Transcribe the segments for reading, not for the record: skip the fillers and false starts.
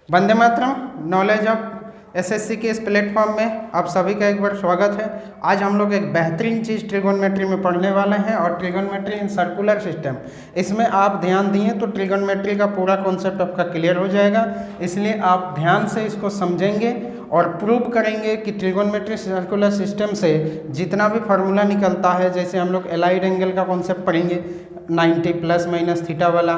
Vande Mataram. Knowledge of SSC के इस platform में आप सभी का एक बार स्वागत है। आज हम लोग एक बेहतरीन चीज़ ट्रिगोनोमेट्री में पढ़ने वाले हैं और ट्रिगोनोमेट्री इन सर्कुलर सिस्टम। इसमें आप ध्यान दिए तो ट्रिगोनोमेट्री का पूरा कॉन्सेप्ट आपका क्लियर हो जाएगा, इसलिए आप ध्यान से इसको समझेंगे और प्रूव करेंगे कि ट्रिगोनोमेट्री सर्कुलर सिस्टम से जितना भी फार्मूला निकलता है, जैसे हम लोग एलाइड एंगल का कॉन्सेप्ट पढ़ेंगे 90 प्लस माइनस थीटा वाला,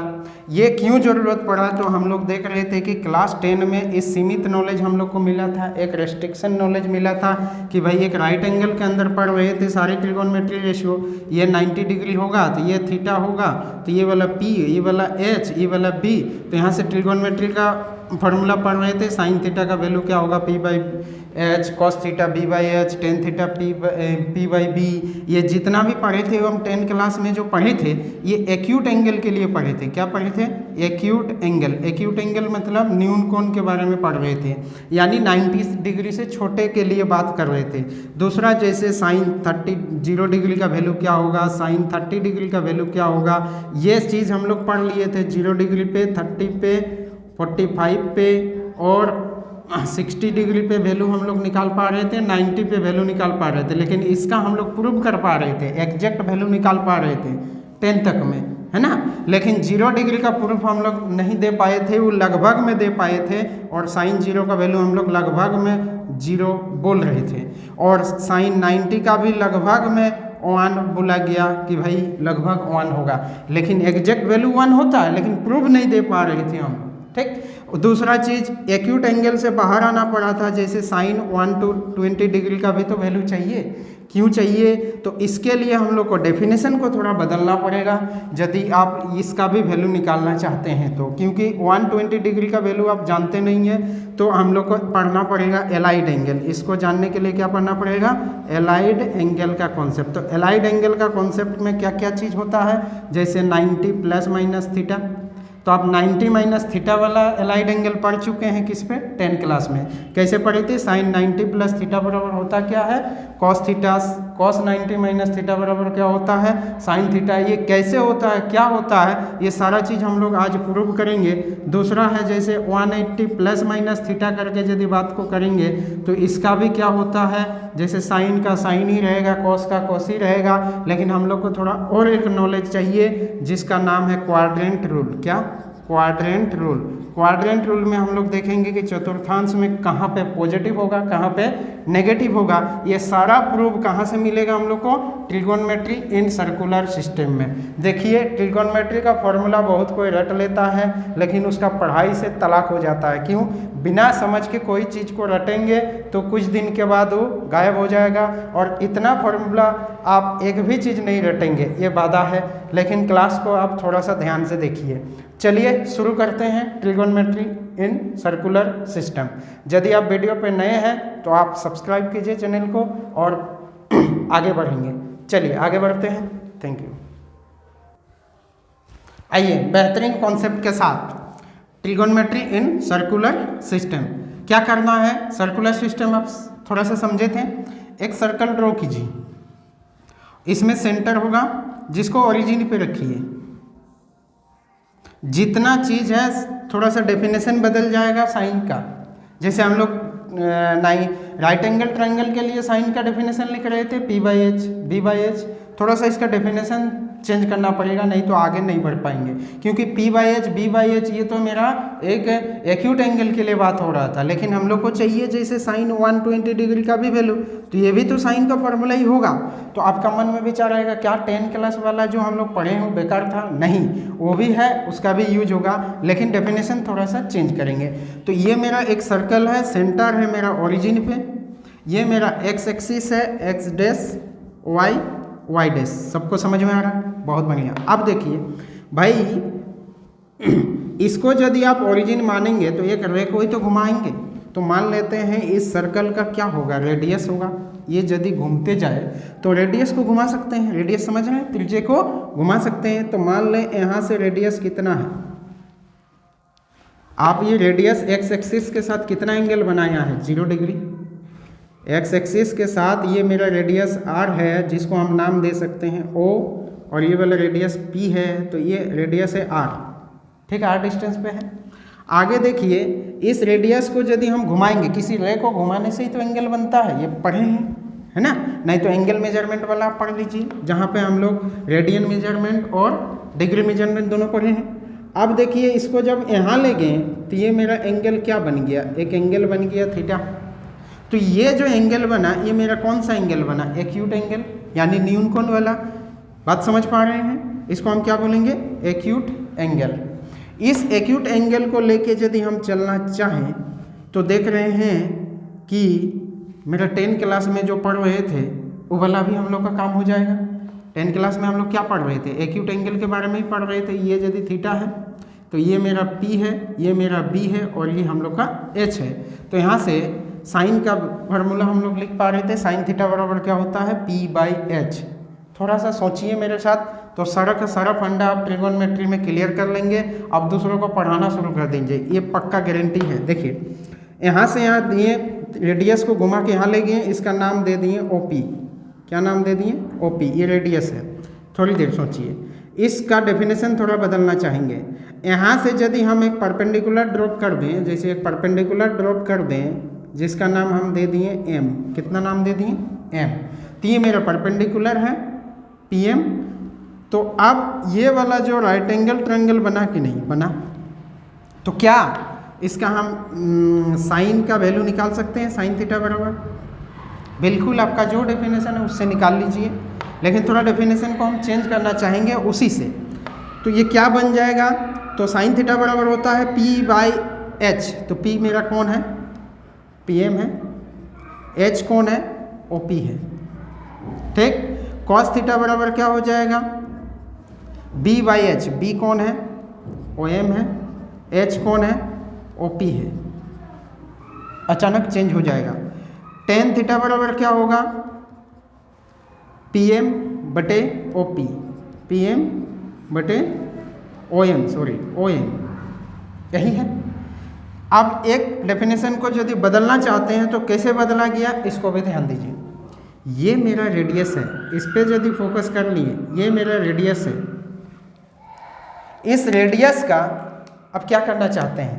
ये क्यों ज़रूरत पड़ा। तो हम लोग देख रहे थे कि क्लास 10 में इस सीमित नॉलेज हम लोग को मिला था, एक रेस्ट्रिक्शन नॉलेज मिला था कि भाई एक राइट एंगल के अंदर पढ़ रहे थे सारे ट्रिगोनोमेट्री रेशियो, ये 90 डिग्री होगा तो ये थीटा होगा, तो ये वाला P, ये वाला H, ये वाला B, तो यहाँ से ट्रिगोनोमेट्री का फॉर्मूला पढ़ रहे थे। साइन थीटा का वैल्यू क्या होगा P/H, cos theta B/H, tan theta P/B। ये जितना भी पढ़े थे हम 10 क्लास में जो पढ़े थे ये एक्यूट एंगल के लिए पढ़े थे। क्या पढ़े थे? Acute angle. एक्यूट एंगल मतलब न्यून कोण के बारे में पढ़ रहे थे, यानी 90 डिग्री से छोटे के लिए बात कर रहे थे। दूसरा जैसे साइन 0 डिग्री का वैल्यू क्या होगा, साइन 30 डिग्री का वैल्यू क्या होगा, ये चीज़ हम लोग पढ़ लिए थे। 0 डिग्री पे, 30 पे, 45 पे और 60 डिग्री पे वैल्यू हम लोग निकाल पा रहे थे, 90 पे वैल्यू निकाल पा रहे थे, लेकिन इसका हम लोग प्रूव कर पा रहे थे, एग्जैक्ट वैल्यू निकाल पा रहे थे 10 तक में, है ना। लेकिन 0 डिग्री का प्रूफ हम लोग नहीं दे पाए थे, वो लगभग में दे पाए थे, और साइन 0 का वैल्यू हम लोग लगभग में 0 बोल रहे थे, और साइन 90 का भी लगभग में 1 बोला गया कि भाई लगभग 1 होगा, लेकिन एग्जैक्ट वैल्यू 1 होता है, लेकिन प्रूफ नहीं दे पा रहे थे हम। ठीक। दूसरा चीज़ एक्यूट एंगल से बाहर आना पड़ा था, जैसे साइन 1 to 20 डिग्री का भी तो वैल्यू चाहिए। क्यों चाहिए? तो इसके लिए हम लोग को डेफिनेशन को थोड़ा बदलना पड़ेगा यदि आप इसका भी वैल्यू निकालना चाहते हैं तो, क्योंकि 120 डिग्री का वैल्यू आप जानते नहीं हैं, तो हम लोग को पढ़ना पड़ेगा एलाइड एंगल। इसको जानने के लिए क्या पढ़ना पड़ेगा? एलाइड एंगल का कॉन्सेप्ट। तो एलाइड एंगल का कॉन्सेप्ट में क्या क्या चीज़ होता है, जैसे 90 प्लस माइनस थीटा, तो आप 90 माइनस थीटा वाला एलाइड एंगल पढ़ चुके हैं किस पे? 10 क्लास में। कैसे पढ़े थे? साइन 90 प्लस थीटा बराबर होता क्या है? Cos theta. Cos 90 minus theta बराबर क्या होता है? Sine theta. ये कैसे होता है, क्या होता है, ये सारा चीज़ हम लोग आज प्रूव करेंगे। दूसरा है जैसे 180 प्लस माइनस थीटा करके यदि बात को करेंगे तो इसका भी क्या होता है, जैसे साइन का साइन ही रहेगा, कॉस का कॉस ही रहेगा, लेकिन हम लोग को थोड़ा और एक नॉलेज चाहिए जिसका नाम है क्वाड्रेंट रूल। क्या? Quadrant rule. क्वाड्रेंट रूल में हम लोग देखेंगे कि चतुर्थांश में कहाँ पे पॉजिटिव होगा, कहाँ पे नेगेटिव होगा। ये सारा प्रूफ कहाँ से मिलेगा हम लोग को? ट्रिगोनोमेट्री इन सर्कुलर सिस्टम में। देखिए ट्रिगोनोमेट्री का फॉर्मूला बहुत कोई रट लेता है, लेकिन उसका पढ़ाई से तलाक हो जाता है। क्यों? बिना समझ के कोई चीज़ को रटेंगे तो कुछ दिन के बाद वो गायब हो जाएगा, और इतना फॉर्मूला आप एक भी चीज़ नहीं रटेंगे, ये वादा है। लेकिन क्लास को आप थोड़ा सा ध्यान से देखिए। चलिए शुरू करते हैं ट्रिगोनोमेट्री इन सर्कुलर सिस्टम। यदि आप वीडियो पे नए हैं तो आप सब्सक्राइब कीजिए चैनल को और आगे बढ़ेंगे। चलिए आगे बढ़ते हैं। Thank you. आइए बेहतरीन कॉन्सेप्ट के साथ ट्रिगोनोमेट्री इन सर्कुलर सिस्टम। क्या करना है? सर्कुलर सिस्टम आप थोड़ा सा समझे थे। एक सर्कल ड्रॉ कीजिए, इसमें सेंटर होगा जिसको ओरिजिन पे रखिए। जितना चीज़ है थोड़ा सा डेफिनेशन बदल जाएगा साइन का। जैसे हम लोग राइट एंगल ट्रायंगल के लिए साइन का डेफिनेशन लिख रहे थे P/H, B/H, थोड़ा सा इसका डेफिनेशन चेंज करना पड़ेगा, नहीं तो आगे नहीं बढ़ पाएंगे। क्योंकि P/H, B/H ये तो मेरा एक एक्यूट एंगल के लिए बात हो रहा था, लेकिन हम लोग को चाहिए जैसे साइन 120 डिग्री का भी वैल्यू, तो ये भी तो साइन का फॉर्मूला ही होगा। तो आपका मन में विचार आएगा क्या 10 क्लास वाला जो हम लोग पढ़े हो बेकार था? नहीं, वो भी है, उसका भी यूज होगा, लेकिन डेफिनेशन थोड़ा सा चेंज करेंगे। तो ये मेरा एक सर्कल है, सेंटर है मेरा ओरिजिन पे, ये मेरा एक्स एक्सिस है, एक्स डैश, वाई डैश। सबको समझ में आ रहा है? बहुत बढ़िया। अब देखिए भाई इसको यदि आप ओरिजिन मानेंगे तो एक रे को ही तो घुमाएंगे। तो मान लेते हैं इस सर्कल का क्या होगा? रेडियस होगा। ये यदि घूमते जाए तो रेडियस को घुमा सकते हैं। रेडियस समझ रहे हैं? त्रिज्या को घुमा सकते हैं। तो मान लें यहाँ से रेडियस कितना है, आप ये रेडियस एक्स एक्सिस के साथ कितना एंगल बनाया है? 0 डिग्री। एक्स एक्सिस के साथ ये मेरा रेडियस r है, जिसको हम नाम दे सकते हैं O, और ये वाला रेडियस P है, तो ये रेडियस है r। ठीक है, r डिस्टेंस पे है। आगे देखिए, इस रेडियस को यदि हम घुमाएंगे, किसी रे को घुमाने से ही तो एंगल बनता है, ये पढ़े हैं है ना। नहीं तो एंगल मेजरमेंट वाला आप पढ़ लीजिए, जहाँ पे हम लोग रेडियन मेजरमेंट और डिग्री मेजरमेंट दोनों पढ़े हैं। अब देखिए, इसको जब यहाँ ले गए तो ये मेरा एंगल क्या बन गया, एक एंगल बन गया थीटा। तो ये जो एंगल बना, ये मेरा कौन सा एंगल बना, एक्यूट एंगल, यानी न्यून कोण वाला। बात समझ पा रहे हैं? इसको हम क्या बोलेंगे, एक्यूट एंगल। इस एक्यूट एंगल को लेके यदि हम चलना चाहें तो देख रहे हैं कि मेरा 10 क्लास में जो पढ़ रहे थे वो वाला भी हम लोग का काम हो जाएगा। 10 क्लास में हम लोग क्या पढ़ रहे थे, एक्यूट एंगल के बारे में ही पढ़ रहे थे। ये यदि थीटा है तो ये मेरा P है, ये मेरा B है और ये हम लोग का H है। तो यहाँ से साइन का फार्मूला हम लोग लिख पा रहे थे, साइन थीटा बराबर क्या होता है, P/H। थोड़ा सा सोचिए मेरे साथ, तो सारा फंडा आप ट्रिगोनोमेट्री में क्लियर कर लेंगे। अब दूसरों को पढ़ाना शुरू कर देंगे, ये पक्का गारंटी है। देखिए, यहाँ से यहाँ दिए, रेडियस को घुमा के यहाँ ले गए, इसका नाम दे दिए OP। क्या नाम दे दिए, OP। ये रेडियस है। थोड़ी देर सोचिए, इसका डेफिनेशन थोड़ा बदलना चाहेंगे। यहाँ से यदि हम एक परपेंडिकुलर ड्रॉप कर दें, जैसे एक परपेंडिकुलर ड्रॉप कर दें जिसका नाम हम दे दिए M। कितना नाम दे दिए, M। तो ये मेरा परपेंडिकुलर है PM। तो अब ये वाला जो राइट एंगल ट्रायंगल बना कि नहीं बना, तो क्या इसका हम साइन का वैल्यू निकाल सकते हैं, साइन थीटा बराबर, बिल्कुल आपका जो डेफिनेशन है उससे निकाल लीजिए। लेकिन थोड़ा डेफिनेशन को हम चेंज करना चाहेंगे उसी से। तो ये क्या बन जाएगा, तो साइन थीटा बराबर होता है P/H। तो P मेरा कौन है, PM है, H कौन है, OP है। ठीक। कॉस थीटा बराबर क्या हो जाएगा, B/H। B कौन है, OM है, H कौन है, OP है। अचानक चेंज हो जाएगा। टेन थीटा बराबर क्या होगा, PM/OP। OM। यही है। अब एक डेफिनेशन को यदि बदलना चाहते हैं तो कैसे बदला गया, इसको भी ध्यान दीजिए। ये मेरा रेडियस है, इस पर यदि फोकस कर लिए, ये मेरा रेडियस है। इस रेडियस का अब क्या करना चाहते हैं,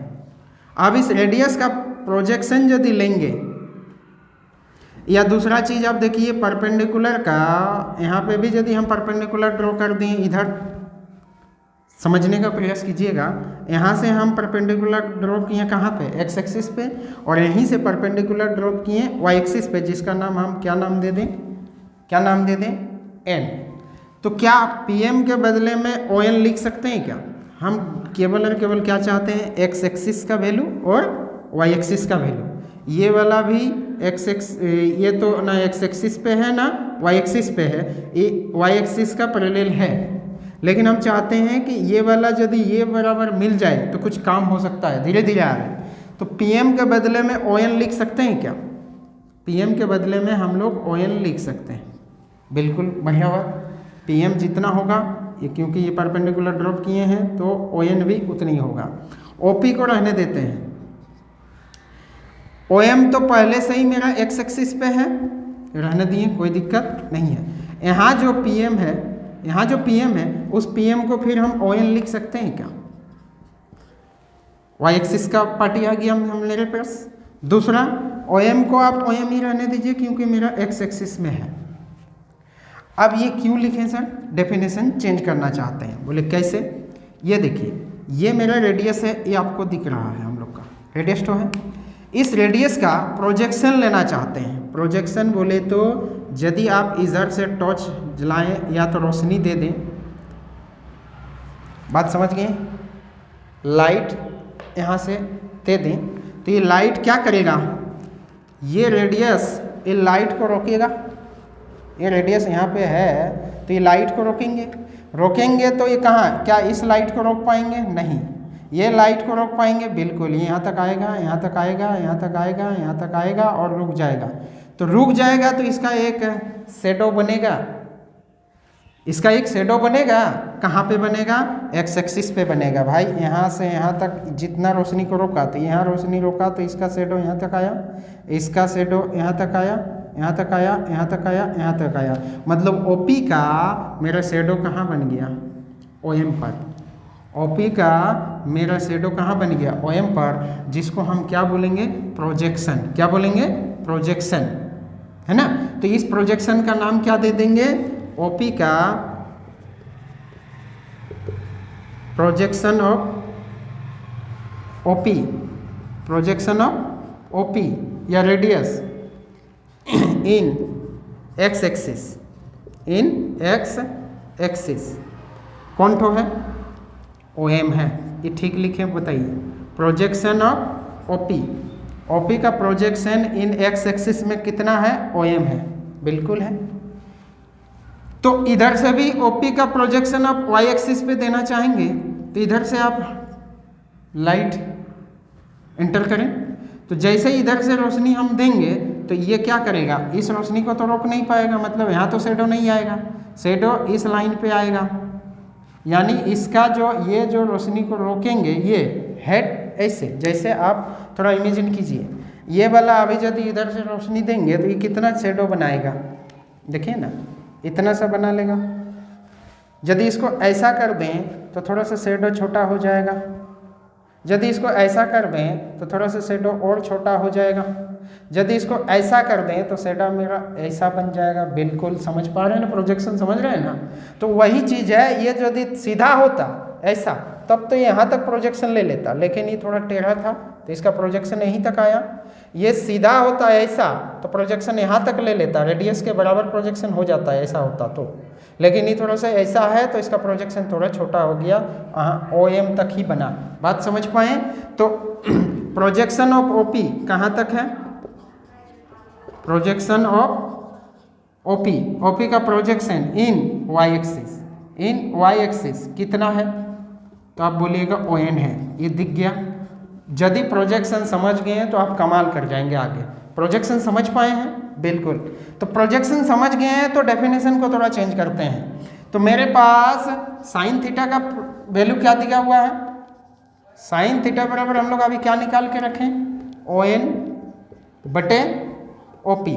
अब इस रेडियस का प्रोजेक्शन यदि लेंगे, या दूसरा चीज़ आप देखिए, परपेंडिकुलर का यहाँ पे भी यदि हम परपेंडिकुलर ड्रॉ कर दें, इधर समझने का प्रयास कीजिएगा। यहाँ से हम परपेंडिकुलर ड्रॉ किए कहाँ पे, एक्स एक्सिस पे, और यहीं से परपेंडिकुलर ड्रॉ किए वाई एक्सिस पे, जिसका नाम हम क्या नाम दे दें, एन। तो क्या PM के बदले में ON लिख सकते हैं क्या, हम केवल और केवल क्या चाहते हैं, एक्स एक्सिस का वैल्यू और वाई एक्सिस का वैल्यू। ये वाला भी ये तो ना एक्स एक्सिस पे है ना वाई एक्सिस पे है, ये वाई एक्सिस का पैरेलल है। लेकिन हम चाहते हैं कि ये वाला यदि ये बराबर मिल जाए तो कुछ काम हो सकता है, धीरे धीरे आ रहा है। तो PM के बदले में ON लिख सकते हैं क्या, PM के बदले में हम लोग ON लिख सकते हैं, बिल्कुल बढ़िया बात। PM जितना होगा, ये क्योंकि ये परपेंडिकुलर ड्रॉप किए हैं तो ON भी उतनी होगा। OP को रहने देते हैं। OM तो पहले से ही मेरा एक्स एक्सिस पे है, रहने दिए, कोई दिक्कत नहीं है। यहाँ जो PM है उस PM को फिर हम ON लिख सकते हैं क्या, वाई एक्सिस का पार्टी आ गया मेरे पास। दूसरा, OM को आप OM ही रहने दीजिए क्योंकि मेरा एक्स एक्सिस में है। अब ये क्यों लिखें सर, डेफिनेशन चेंज करना चाहते हैं, बोले कैसे। ये देखिए, ये मेरा रेडियस है, ये आपको दिख रहा है, हम लोग का रेडियस तो है। इस रेडियस का प्रोजेक्शन लेना चाहते हैं। प्रोजेक्शन बोले तो यदि आप इधर से टॉर्च जलाएं या तो रोशनी दे दें, बात समझ गए, लाइट यहाँ से दे दें तो ये लाइट क्या करेगा, ये रेडियस ये लाइट को रोकेगा। ये रेडियस यहाँ पे है तो ये लाइट को रोकेंगे तो ये कहाँ, क्या इस लाइट को रोक पाएंगे, नहीं। ये लाइट को रोक पाएंगे, बिल्कुल, यहाँ तक आएगा, यहाँ तक आएगा, यहाँ तक आएगा, यहाँ तक आएगा और रुक जाएगा। तो रुक जाएगा तो इसका एक शेडो बनेगा, इसका एक शेडो बनेगा। कहाँ पे बनेगा, एक्स एक्सिस पे बनेगा भाई। यहाँ से यहाँ तक जितना रोशनी को रोका, तो यहाँ रोशनी रोका तो इसका शेडो यहाँ तक आया, इसका शेडो यहाँ तक आया, यहाँ तक आया, यहाँ तक आया, यहाँ तक आया। मतलब OP का मेरा शेडो कहाँ बन गया, OM पर। OP का मेरा शेडो कहाँ बन गया, OM पर, जिसको हम क्या बोलेंगे, प्रोजेक्शन। क्या बोलेंगे, प्रोजेक्शन, है ना। तो इस प्रोजेक्शन का नाम क्या दे देंगे, OP का projection of OP, projection of OP या रेडियस इन एक्स एक्सिस, इन एक्स एक्सिस कौन ठो है, OM है। ये ठीक लिखे बताइए, प्रोजेक्शन ऑफ OP का प्रोजेक्शन इन एक्स एक्सिस में कितना है, OM है, बिल्कुल है। तो इधर से भी OP का प्रोजेक्शन आप Y एक्सिस पे देना चाहेंगे तो इधर से आप लाइट एंटर करें, तो जैसे इधर से रोशनी हम देंगे तो ये क्या करेगा, इस रोशनी को तो रोक नहीं पाएगा, मतलब यहाँ तो शेडो नहीं आएगा, शेडो इस लाइन पे आएगा, यानी इसका जो ये जो रोशनी को रोकेंगे ये हेड ऐसे, जैसे आप थोड़ा इमेजिन कीजिए, ये वाला अभी यदि इधर से रोशनी देंगे तो ये कितना शेडो बनाएगा, देखिए ना, इतना सा बना लेगा। यदि इसको ऐसा कर दें तो थोड़ा सा शेडो छोटा हो जाएगा, यदि इसको ऐसा कर दें तो थोड़ा सा शेडो और छोटा हो जाएगा, यदि इसको ऐसा कर दें तो शेडो मेरा ऐसा बन जाएगा। बिल्कुल समझ पा रहे हैं ना, प्रोजेक्शन समझ रहे हैं ना। तो वही चीज़ है, ये यदि सीधा होता ऐसा तब तो यहाँ तक प्रोजेक्शन ले लेता, लेकिन ये थोड़ा टेढ़ा था तो इसका प्रोजेक्शन यहीं तक आया। ये सीधा होता है ऐसा तो प्रोजेक्शन यहाँ तक ले लेता, रेडियस के बराबर प्रोजेक्शन हो जाता है ऐसा होता तो, लेकिन ये थोड़ा सा ऐसा है तो इसका प्रोजेक्शन थोड़ा छोटा हो गया, OM तक ही बना। बात समझ पाए। तो प्रोजेक्शन ऑफ OP कहाँ तक है, प्रोजेक्शन ऑफ OP का प्रोजेक्शन इन Y एक्सिस, इन Y एक्सिस कितना है, तो आप बोलिएगा ON है, ये दिख गया। यदि प्रोजेक्शन समझ गए हैं तो आप कमाल कर जाएंगे आगे। प्रोजेक्शन समझ पाए हैं, बिल्कुल। तो प्रोजेक्शन समझ गए हैं तो डेफिनेशन को थोड़ा चेंज करते हैं। तो मेरे पास साइन थीटा का वैल्यू क्या दिया हुआ है, साइन थीटा बराबर हम लोग अभी क्या निकाल के रखें, ON बटे OP।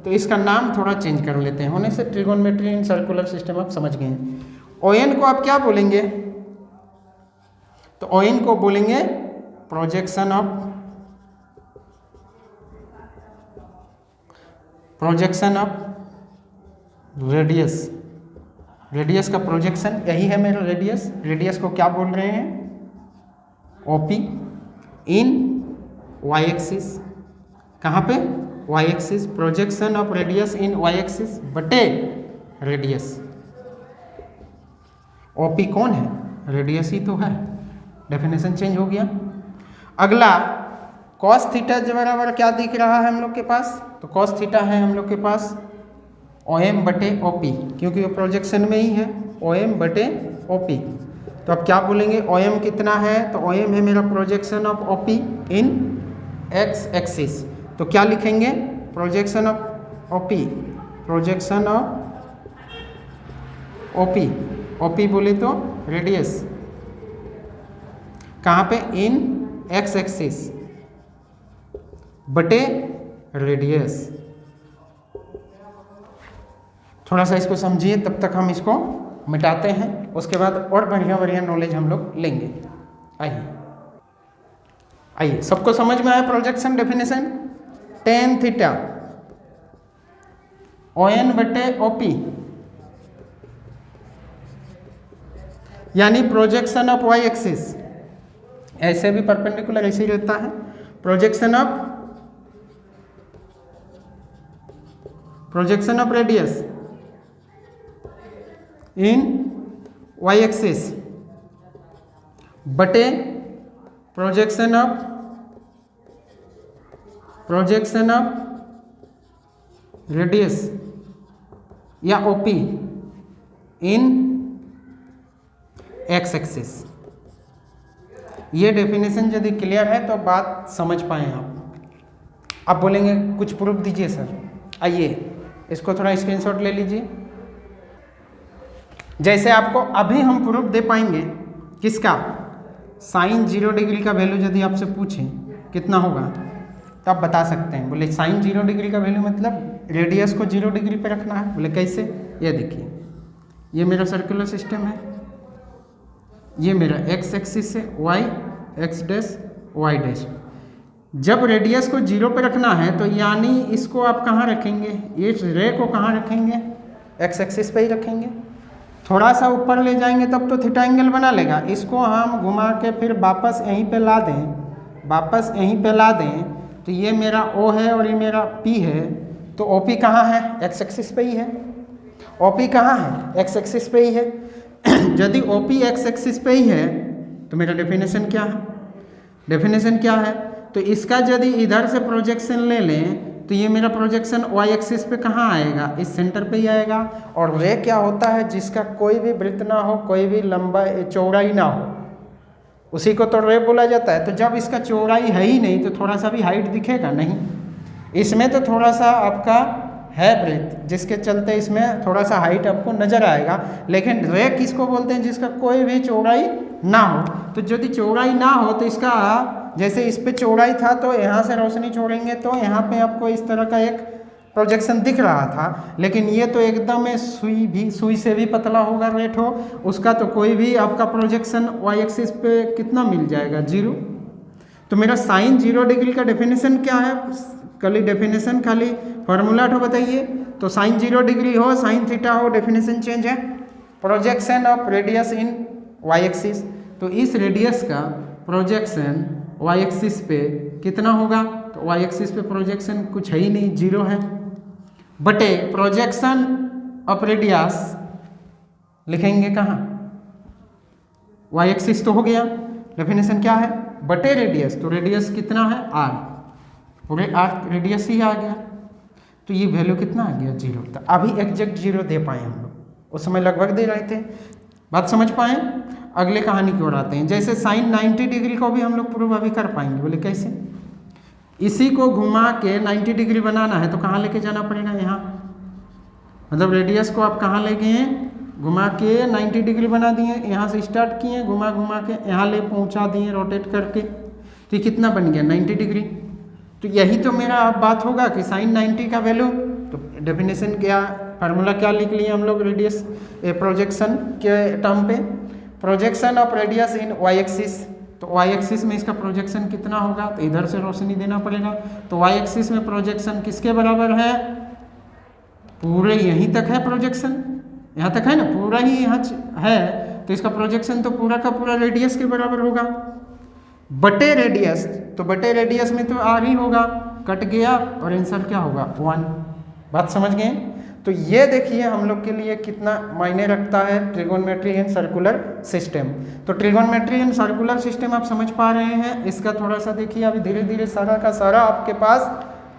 तो इसका नाम थोड़ा चेंज कर लेते हैं, होने से ट्रिगोनोमेट्री इन सर्कुलर सिस्टम आप समझ गए हैं। ON को आप क्या बोलेंगे, तो ON को बोलेंगे प्रोजेक्शन ऑफ रेडियस, रेडियस का प्रोजेक्शन, यही है मेरा रेडियस, रेडियस को क्या बोल रहे हैं, OP इन Y एक्सिस, कहाँ पे, Y axis, projection of radius in Y axis बटे रेडियस। OP कौन है, रेडियस ही तो है, डेफिनेशन चेंज हो गया। अगला कॉस थीटा बराबर क्या दिख रहा है हम लोग के पास, तो कॉस थीटा है हम लोग के पास OM बटे OP, क्योंकि वो प्रोजेक्शन में ही है, OM बटे OP। तो अब क्या बोलेंगे, OM कितना है, तो OM है मेरा projection of OP in X axis. तो क्या लिखेंगे, projection of OP, projection of OP बोले तो रेडियस, कहाँ पे, इन X एक्सिस बटे रेडियस। थोड़ा सा इसको समझिए, तब तक हम इसको मिटाते हैं, उसके बाद और बढ़िया बढ़िया नॉलेज हम लोग लेंगे। आइए सबको समझ में आया projection definition. Tan theta ON बटे OP यानी प्रोजेक्शन ऑफ Y एक्सिस, ऐसे भी परपेंडिकुलर ऐसे ही रहता है, projection of radius in Y axis बटे प्रोजेक्शन ऑफ रेडियस या OP इन X एक्सिस। ये डेफिनेशन यदि क्लियर है तो बात समझ पाए आप बोलेंगे कुछ प्रूफ दीजिए सर। आइए इसको थोड़ा स्क्रीनशॉट ले लीजिए। जैसे आपको अभी हम प्रूफ दे पाएंगे किसका, साइन 0 डिग्री का वैल्यू यदि आपसे पूछें कितना होगा तो आप बता सकते हैं। बोले साइन 0 डिग्री का वैल्यू मतलब रेडियस को 0 डिग्री पे रखना है। बोले कैसे, ये देखिए ये मेरा सर्कुलर सिस्टम है, ये मेरा एक्स एक्सिस है, Y X dash Y dash. जब रेडियस को 0 पे रखना है तो यानी इसको आप कहाँ रखेंगे, इस रे को कहाँ रखेंगे, एक्स एक्सिस पे ही रखेंगे। थोड़ा सा ऊपर ले जाएंगे तब तो थीटा एंगल बना लेगा। इसको हम घुमा के फिर वापस यहीं पे ला दें, वापस यहीं पे ला दें तो ये मेरा O है और ये मेरा P है। तो OP कहाँ है, एक्स एक्सिस पे ही है। OP कहाँ है, एक्स एक्सिस पे ही है। यदि OP एक्स एक्सिस पे ही है तो मेरा डेफिनेशन क्या है, डेफिनेशन क्या है, तो इसका यदि इधर से प्रोजेक्शन ले लें तो ये मेरा प्रोजेक्शन वाई एक्सिस पे कहाँ आएगा, इस सेंटर पे ही आएगा। और रे क्या होता है, जिसका कोई भी वृत्त ना हो, कोई भी लंबाई चौड़ाई ना हो, उसी को तो रे बोला जाता है। तो जब इसका चौड़ाई है ही नहीं तो थोड़ा सा भी हाइट दिखेगा नहीं। इसमें तो थोड़ा सा आपका है वृत्त, जिसके चलते इसमें थोड़ा सा हाइट आपको नजर आएगा। लेकिन रे किसको बोलते हैं, जिसका कोई भी चौड़ाई ना हो। तो यदि चौड़ाई ना हो तो इसका, जैसे इस पे चौड़ाई था तो यहाँ से रोशनी छोड़ेंगे तो यहाँ पे आपको इस तरह का एक प्रोजेक्शन दिख रहा था। लेकिन ये तो एकदम सुई से भी पतला होगा रेट हो, उसका तो कोई भी आपका प्रोजेक्शन वाई एक्सिस पे कितना मिल जाएगा, 0। तो मेरा साइन 0 डिग्री का डेफिनेशन क्या है, खाली डेफिनेशन, खाली फॉर्मूला तो बताइए। तो साइन 0 डिग्री हो, साइन थीटा हो, डेफिनेशन चेंज है, projection of radius in Y axis. तो इस रेडियस का प्रोजेक्शन वाई एक्सिस पे कितना होगा, तो वाई एक्सिस पे प्रोजेक्शन कुछ है ही नहीं, 0 है, बटे प्रोजेक्शन ऑफ रेडियस लिखेंगे कहाँ, वाई एक्सिस तो हो गया, डेफिनेशन क्या है, बटे रेडियस। तो रेडियस कितना है, r, पूरे आर्क रेडियस ही आ गया। तो ये वैल्यू कितना आ गया, 0। तो अभी एग्जैक्ट 0 दे पाए हम लोग, उस समय लगभग दे रहे थे। बात समझ पाए। अगले कहानी की ओर आते हैं। जैसे साइन 90 डिग्री को भी हम लोग प्रूव अभी कर पाएंगे। बोले कैसे, इसी को घुमा के 90 डिग्री बनाना है तो कहाँ लेके जाना पड़ेगा, यहाँ, मतलब रेडियस को आप कहाँ ले गए, घुमा के 90 डिग्री बना दिए, यहाँ से स्टार्ट किए, घुमा घुमा के यहाँ ले पहुँचा दिए रोटेट करके। तो ये कितना बन गया, 90 डिग्री। तो यही तो मेरा अब बात होगा कि साइन 90 का वैल्यू, तो डेफिनेशन क्या, फार्मूला क्या लिख लिए हम लोग रेडियस प्रोजेक्शन के टर्म पे, projection of radius in Y axis. तो वाई एक्सिस में इसका प्रोजेक्शन कितना होगा, तो इधर से रोशनी देना पड़ेगा। तो वाई एक्सिस में प्रोजेक्शन किसके बराबर है, पूरे यहीं तक है प्रोजेक्शन, यहाँ तक है ना, पूरा ही यहाँ है। तो इसका प्रोजेक्शन तो पूरा का पूरा रेडियस के बराबर होगा, बटे रेडियस। तो बटे रेडियस में तो आर ही होगा, कट गया और आंसर क्या होगा, 1। बात समझ गए। तो ये देखिए हम लोग के लिए कितना मायने रखता है ट्रिगोनोमेट्री एंड सर्कुलर सिस्टम। तो ट्रिगोनोमेट्री एंड सर्कुलर सिस्टम आप समझ पा रहे हैं। इसका थोड़ा सा देखिए, अभी धीरे धीरे सारा का सारा आपके पास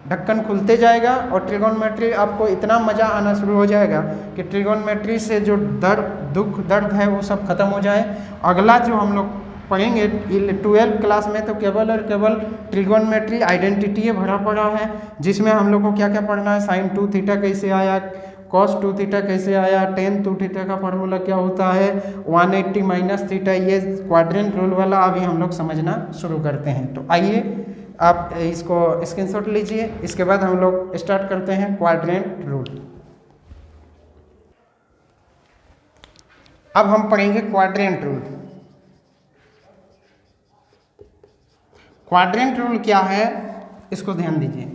ढक्कन खुलते जाएगा और ट्रिगोनोमेट्री आपको इतना मज़ा आना शुरू हो जाएगा कि ट्रिगोनोमेट्री से जो दुख दर्द है वो सब खत्म हो जाए। अगला जो हम लोग पढ़ेंगे 12th क्लास में तो केवल और केवल ट्रिगोनोमेट्री आइडेंटिटी भरा पड़ा है, जिसमें हम लोग को क्या क्या पढ़ना है, साइन 2 थीटा कैसे आया, कॉस 2 थीटा कैसे आया, टेन 2 थीटा का फार्मूला क्या होता है, 180 माइनस थीटा, ये क्वाड्रेंट रूल वाला अभी हम लोग समझना शुरू करते हैं। तो आइए आप इसको स्क्रीनशॉट लीजिए, इसके बाद हम लोग स्टार्ट करते हैं क्वाड्रेंट रूल। अब हम पढ़ेंगे क्वाड्रेंट रूल। क्वाड्रेंट रूल क्या है, इसको ध्यान दीजिए।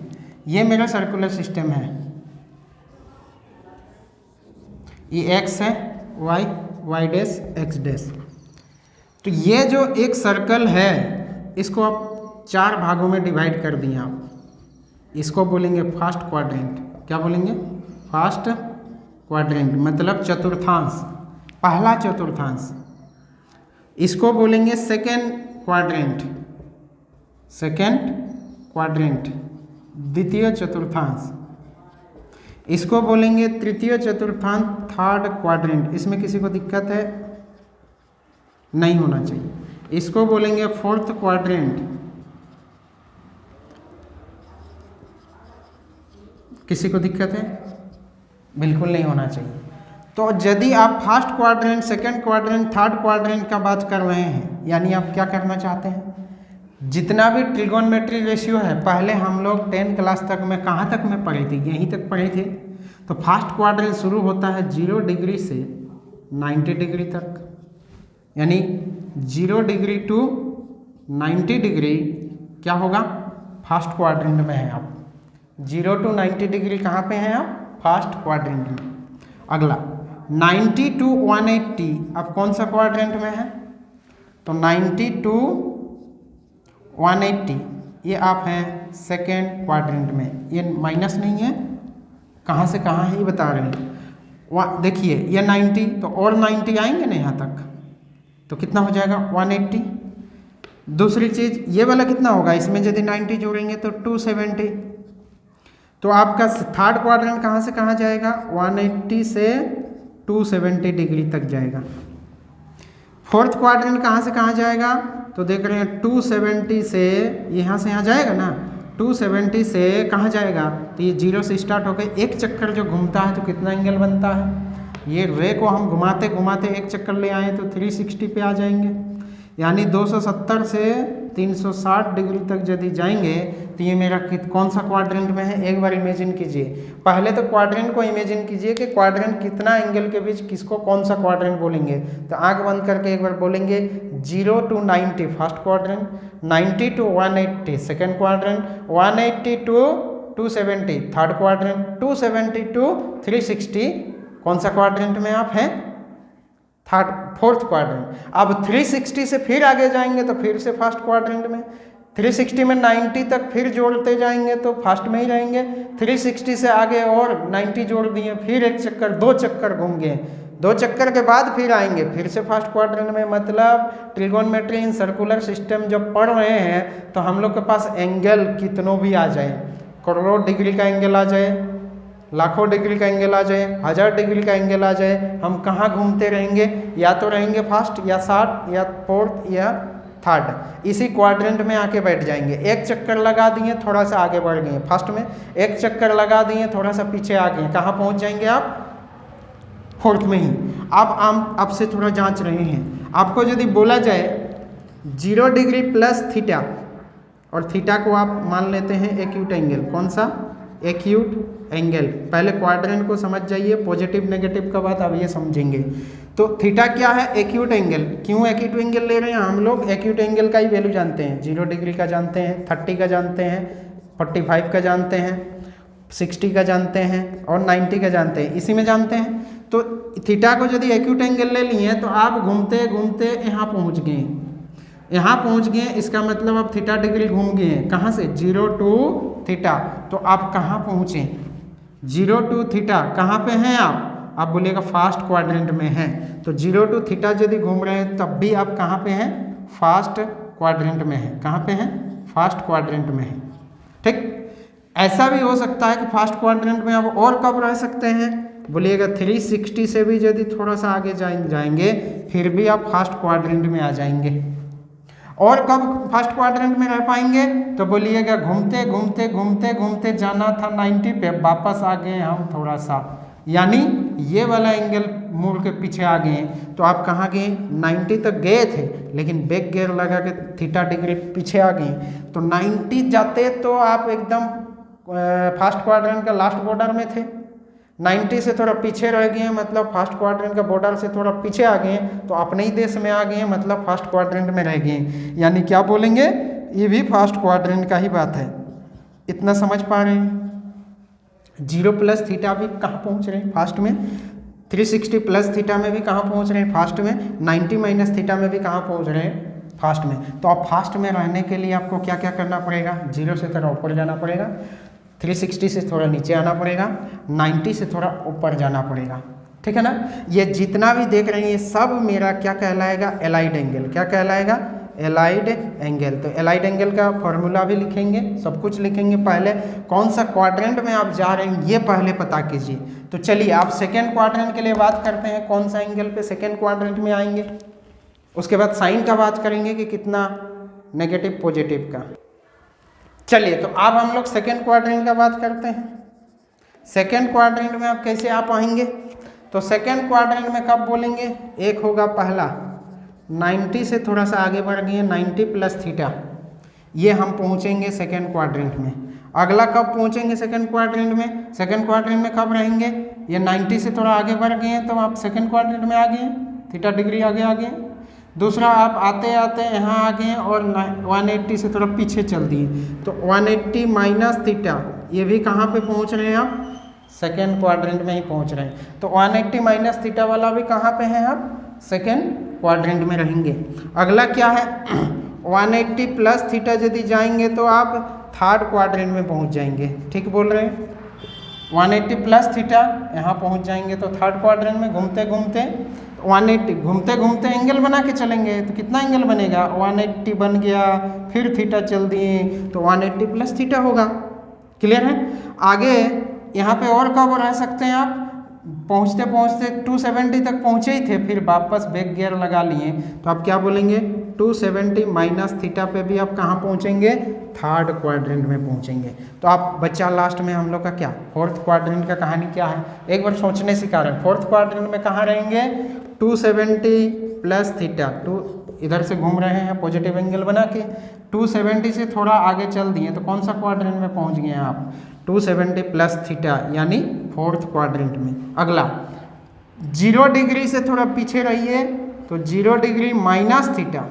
ये मेरा सर्कुलर सिस्टम है, ये x है, y डैश x डैश। तो ये जो एक सर्कल है इसको आप 4 भागों में डिवाइड कर दिए आप। इसको बोलेंगे फर्स्ट क्वाड्रेंट। क्या बोलेंगे, फर्स्ट क्वाड्रेंट, मतलब चतुर्थांश, पहला चतुर्थांश। इसको बोलेंगे सेकेंड क्वाड्रेंट, सेकेंड क्वाड्रेंट, द्वितीय चतुर्थांश। इसको बोलेंगे तृतीय चतुर्थांश, थर्ड क्वाड्रेंट। इसमें किसी को दिक्कत है, नहीं होना चाहिए। इसको बोलेंगे फोर्थ क्वाड्रेंट, किसी को दिक्कत है, बिल्कुल नहीं होना चाहिए। तो यदि आप first quadrant, second quadrant, third quadrant का बात कर रहे हैं, यानी आप क्या करना चाहते हैं, जितना भी ट्रिगोनोमेट्री रेशियो है, पहले हम लोग 10 क्लास तक में कहाँ तक में पढ़े थे, यहीं तक पढ़े थे। तो फर्स्ट क्वाड्रेंट शुरू होता है 0 डिग्री से 90 डिग्री तक, यानी 0 डिग्री टू 90 डिग्री क्या होगा, फर्स्ट क्वाड्रेंट में है आप। 0 टू 90 डिग्री कहाँ पे हैं आप, फर्स्ट क्वाड्रेंट में। अगला 90 टू 180 अब कौन सा क्वाड्रेंट में है, तो 90 टू 180 ये आप हैं सेकेंड क्वाड्रेंट में। ये माइनस नहीं है, कहाँ से कहाँ है ये बता रहे हैं। देखिए ये 90 तो और 90 आएंगे ना यहाँ तक, तो कितना हो जाएगा 180। दूसरी चीज़ ये वाला कितना होगा, इसमें यदि 90 जोड़ेंगे तो 270। तो आपका थर्ड क्वाड्रेंट कहाँ से कहाँ जाएगा, 180 से 270 डिग्री तक जाएगा। फोर्थ क्वाड्रेंट कहाँ से कहाँ जाएगा, तो देख रहे हैं 270 से यहाँ जाएगा ना, 270 से कहाँ जाएगा, तो ये 0 से स्टार्ट होकर एक चक्कर जो घूमता है तो कितना एंगल बनता है। ये रे को हम घुमाते घुमाते एक चक्कर ले आए तो 360 पे आ जाएंगे, यानी 270 से 360 डिग्री तक यदि जाएंगे तो ये मेरा कौन सा क्वाड्रेंट में है, एक बार इमेजिन कीजिए। पहले तो क्वाड्रेंट को इमेजिन कीजिए कि क्वाड्रेंट कितना एंगल के बीच किसको कौन सा क्वाड्रेंट बोलेंगे। तो आंख बंद करके एक बार बोलेंगे 0 to 90 first quadrant, 90 to 180 second quadrant, 180 to 270 third quadrant, 270 to 360 कौन सा क्वाड्रेंट में आप हैं, फोर्थ क्वाड्रेंट। अब 360 से फिर आगे जाएंगे तो फिर से फर्स्ट क्वाड्रेंट में, 360 में 90 तक फिर जोड़ते जाएंगे तो फर्स्ट में ही रहेंगे। 360 से आगे और 90 जोड़ दिए, फिर एक चक्कर 2 चक्कर घूम गए, 2 चक्कर के बाद फिर आएंगे फिर से फर्स्ट क्वाड्रेंट में। मतलब ट्रिगोनोमेट्री इन सर्कुलर सिस्टम जब पढ़ रहे हैं तो हम लोग के पास एंगल कितनों भी आ जाए, करोड़ों डिग्री का एंगल आ जाए, लाखों डिग्री का एंगल आ जाए, 1000 डिग्री का एंगल आ जाए, हम कहाँ घूमते रहेंगे, या तो रहेंगे फर्स्ट या थर्ड या फोर्थ या थर्ड, इसी क्वाड्रेंट में आके बैठ जाएंगे। एक चक्कर लगा दिए थोड़ा सा आगे बढ़ गए फर्स्ट में, एक चक्कर लगा दिए थोड़ा सा पीछे आ गए, कहाँ पहुँच जाएंगे आप, फोर्थ में ही। अब हम आपसे थोड़ा जांच रहे हैं, आपको यदि बोला जाए 0 डिग्री प्लस थीटा, और थीटा को आप मान लेते हैं एक्यूट एंगल, कौन सा, एक्यूट एंगल। पहले क्वाड्रेंट को समझ जाइए, पॉजिटिव नेगेटिव का बात अब ये समझेंगे। तो थीटा क्या है, एक्यूट एंगल। क्यों एक्यूट एंगल ले रहे हैं हम लोग, एक्यूट एंगल का ही वैल्यू जानते हैं, 0 डिग्री का जानते हैं, 30 का जानते हैं, 45 का जानते हैं, 60 का जानते हैं और 90 का जानते हैं, इसी में जानते हैं। तो थीटा को यदि एक्यूट एंगल ले लिए तो आप घूमते घूमते यहाँ पहुँच गए, यहाँ पहुँच गए, इसका मतलब आप थीटा डिग्री घूम गए हैं, कहाँ से, 0 टू थीटा। तो आप कहाँ पहुँचे, 0 टू थीटा कहाँ पे हैं आप बोलिएगा फर्स्ट क्वाड्रेंट में हैं। तो 0 टू थीटा यदि घूम रहे हैं तब भी आप कहाँ पे हैं, फर्स्ट क्वाड्रेंट में हैं। कहाँ पे हैं, फर्स्ट क्वाड्रेंट में हैं। ठीक, ऐसा भी हो सकता है कि फर्स्ट क्वाड्रेंट में आप और कब रह सकते हैं, बोलिएगा 360 से भी यदि थोड़ा सा आगे जाएंगे फिर भी आप फर्स्ट क्वाड्रेंट में आ जाएंगे। और कब फर्स्ट क्वाड्रेंट में रह पाएंगे, तो बोलिएगा घूमते घूमते घूमते घूमते जाना था 90 पे, वापस आ गए हम थोड़ा सा, यानी ये वाला एंगल मुड़ के पीछे आ गए। तो आप कहाँ गए, 90 तक गए थे लेकिन बैक गियर लगा के थीटा डिग्री पीछे आ गए। तो 90 जाते तो आप एकदम फर्स्ट क्वाड्रेंट का लास्ट बॉर्डर में थे, 90 से थोड़ा पीछे रह गए मतलब फर्स्ट क्वाड्रेंट का बॉर्डर से थोड़ा पीछे आ गए, तो अपने ही देश में आ गए मतलब फर्स्ट क्वाड्रेंट में रह गए। यानी क्या बोलेंगे, ये भी फर्स्ट क्वाड्रेंट का ही बात है। इतना समझ पा रहे हैं। 0 प्लस थीटा भी कहाँ पहुँच रहे हैं, फर्स्ट में। 360 प्लस थीटा में भी कहाँ पहुँच रहे हैं, फर्स्ट में। 90 माइनस थीटा में भी कहाँ पहुँच रहे हैं, फर्स्ट में। तो अब फर्स्ट में रहने के लिए आपको क्या क्या करना पड़ेगा, 0 से थोड़ा ऊपर जाना पड़ेगा, 360 से थोड़ा नीचे आना पड़ेगा, 90 से थोड़ा ऊपर जाना पड़ेगा। ठीक है ना। ये जितना भी देख रहे हैं ये सब मेरा क्या कहलाएगा, एलाइड एंगल। क्या कहलाएगा, एलाइड एंगल। तो एलाइड एंगल का फॉर्मूला भी लिखेंगे, सब कुछ लिखेंगे। पहले कौन सा क्वाड्रेंट में आप जा रहे हैं ये पहले पता कीजिए। तो चलिए आप सेकेंड क्वाड्रेंट के लिए बात करते हैं, कौन सा एंगल पे सेकेंड क्वाड्रेंट में आएंगे। उसके बाद साइन का बात करेंगे कि कितना नेगेटिव पॉजिटिव का। चलिए तो अब हम लोग सेकेंड क्वाड्रेंट का बात करते हैं। सेकेंड क्वाड्रेंट में आप कैसे आ पाएंगे, तो सेकेंड क्वाड्रेंट में कब बोलेंगे, एक होगा पहला 90 से थोड़ा सा आगे बढ़ गए, 90 प्लस थीटा, ये हम पहुंचेंगे सेकेंड क्वाड्रेंट में। अगला कब पहुंचेंगे सेकेंड क्वाड्रेंट में, सेकेंड क्वाड्रेंट में कब रहेंगे, ये 90 से थोड़ा आगे बढ़ गए हैं तो आप सेकेंड क्वाड्रेंट में आ गए, थीटा डिग्री आगे आ गए। दूसरा आप आते आते यहाँ आ गए और 180 से थोड़ा पीछे चल दिए, तो 180 माइनस थीटा, ये भी कहाँ पे पहुँच रहे हैं आप? सेकेंड क्वाड्रेंट में ही पहुँच रहे हैं। तो 180 माइनस थीटा वाला भी कहाँ पे है आप? सेकेंड क्वाड्रेंट में रहेंगे। अगला क्या है? 180 प्लस थीटा यदि जाएंगे तो आप थर्ड क्वाड्रेंट में पहुँच जाएंगे। ठीक बोल रहे हैं? 180 प्लस थीटा यहाँ पहुँच जाएंगे तो थर्ड क्वाड्रेंट में घूमते घूमते 180 घूमते घूमते एंगल बना के चलेंगे, तो कितना एंगल बनेगा? 180 बन गया, फिर थीटा चल दिए तो 180 प्लस थीटा होगा। क्लियर है? आगे यहाँ पे और कब रह सकते हैं आप? पहुँचते पहुँचते 270 तक पहुँचे ही थे, फिर वापस बैक गियर लगा लिए, तो आप क्या बोलेंगे? 270 माइनस थीटा पे भी आप कहाँ पहुँचेंगे? थर्ड क्वाड्रेंट में पहुँचेंगे। तो आप बच्चा लास्ट में हम लोग का क्या, फोर्थ क्वाड्रेंट का कहानी क्या है? एक बार सोचने सिखा रहे हैं। फोर्थ क्वाड्रेंट में कहाँ रहेंगे? 270 प्लस थीटा, इधर से घूम रहे हैं पॉजिटिव एंगल बना के, 270 से थोड़ा आगे चल दिए तो कौन सा क्वाड्रेंट में पहुंच गए हैं आप? 270 प्लस थीटा, यानी फोर्थ क्वाड्रेंट में। अगला 0 डिग्री से थोड़ा पीछे रहिए तो 0 डिग्री माइनस थीटा,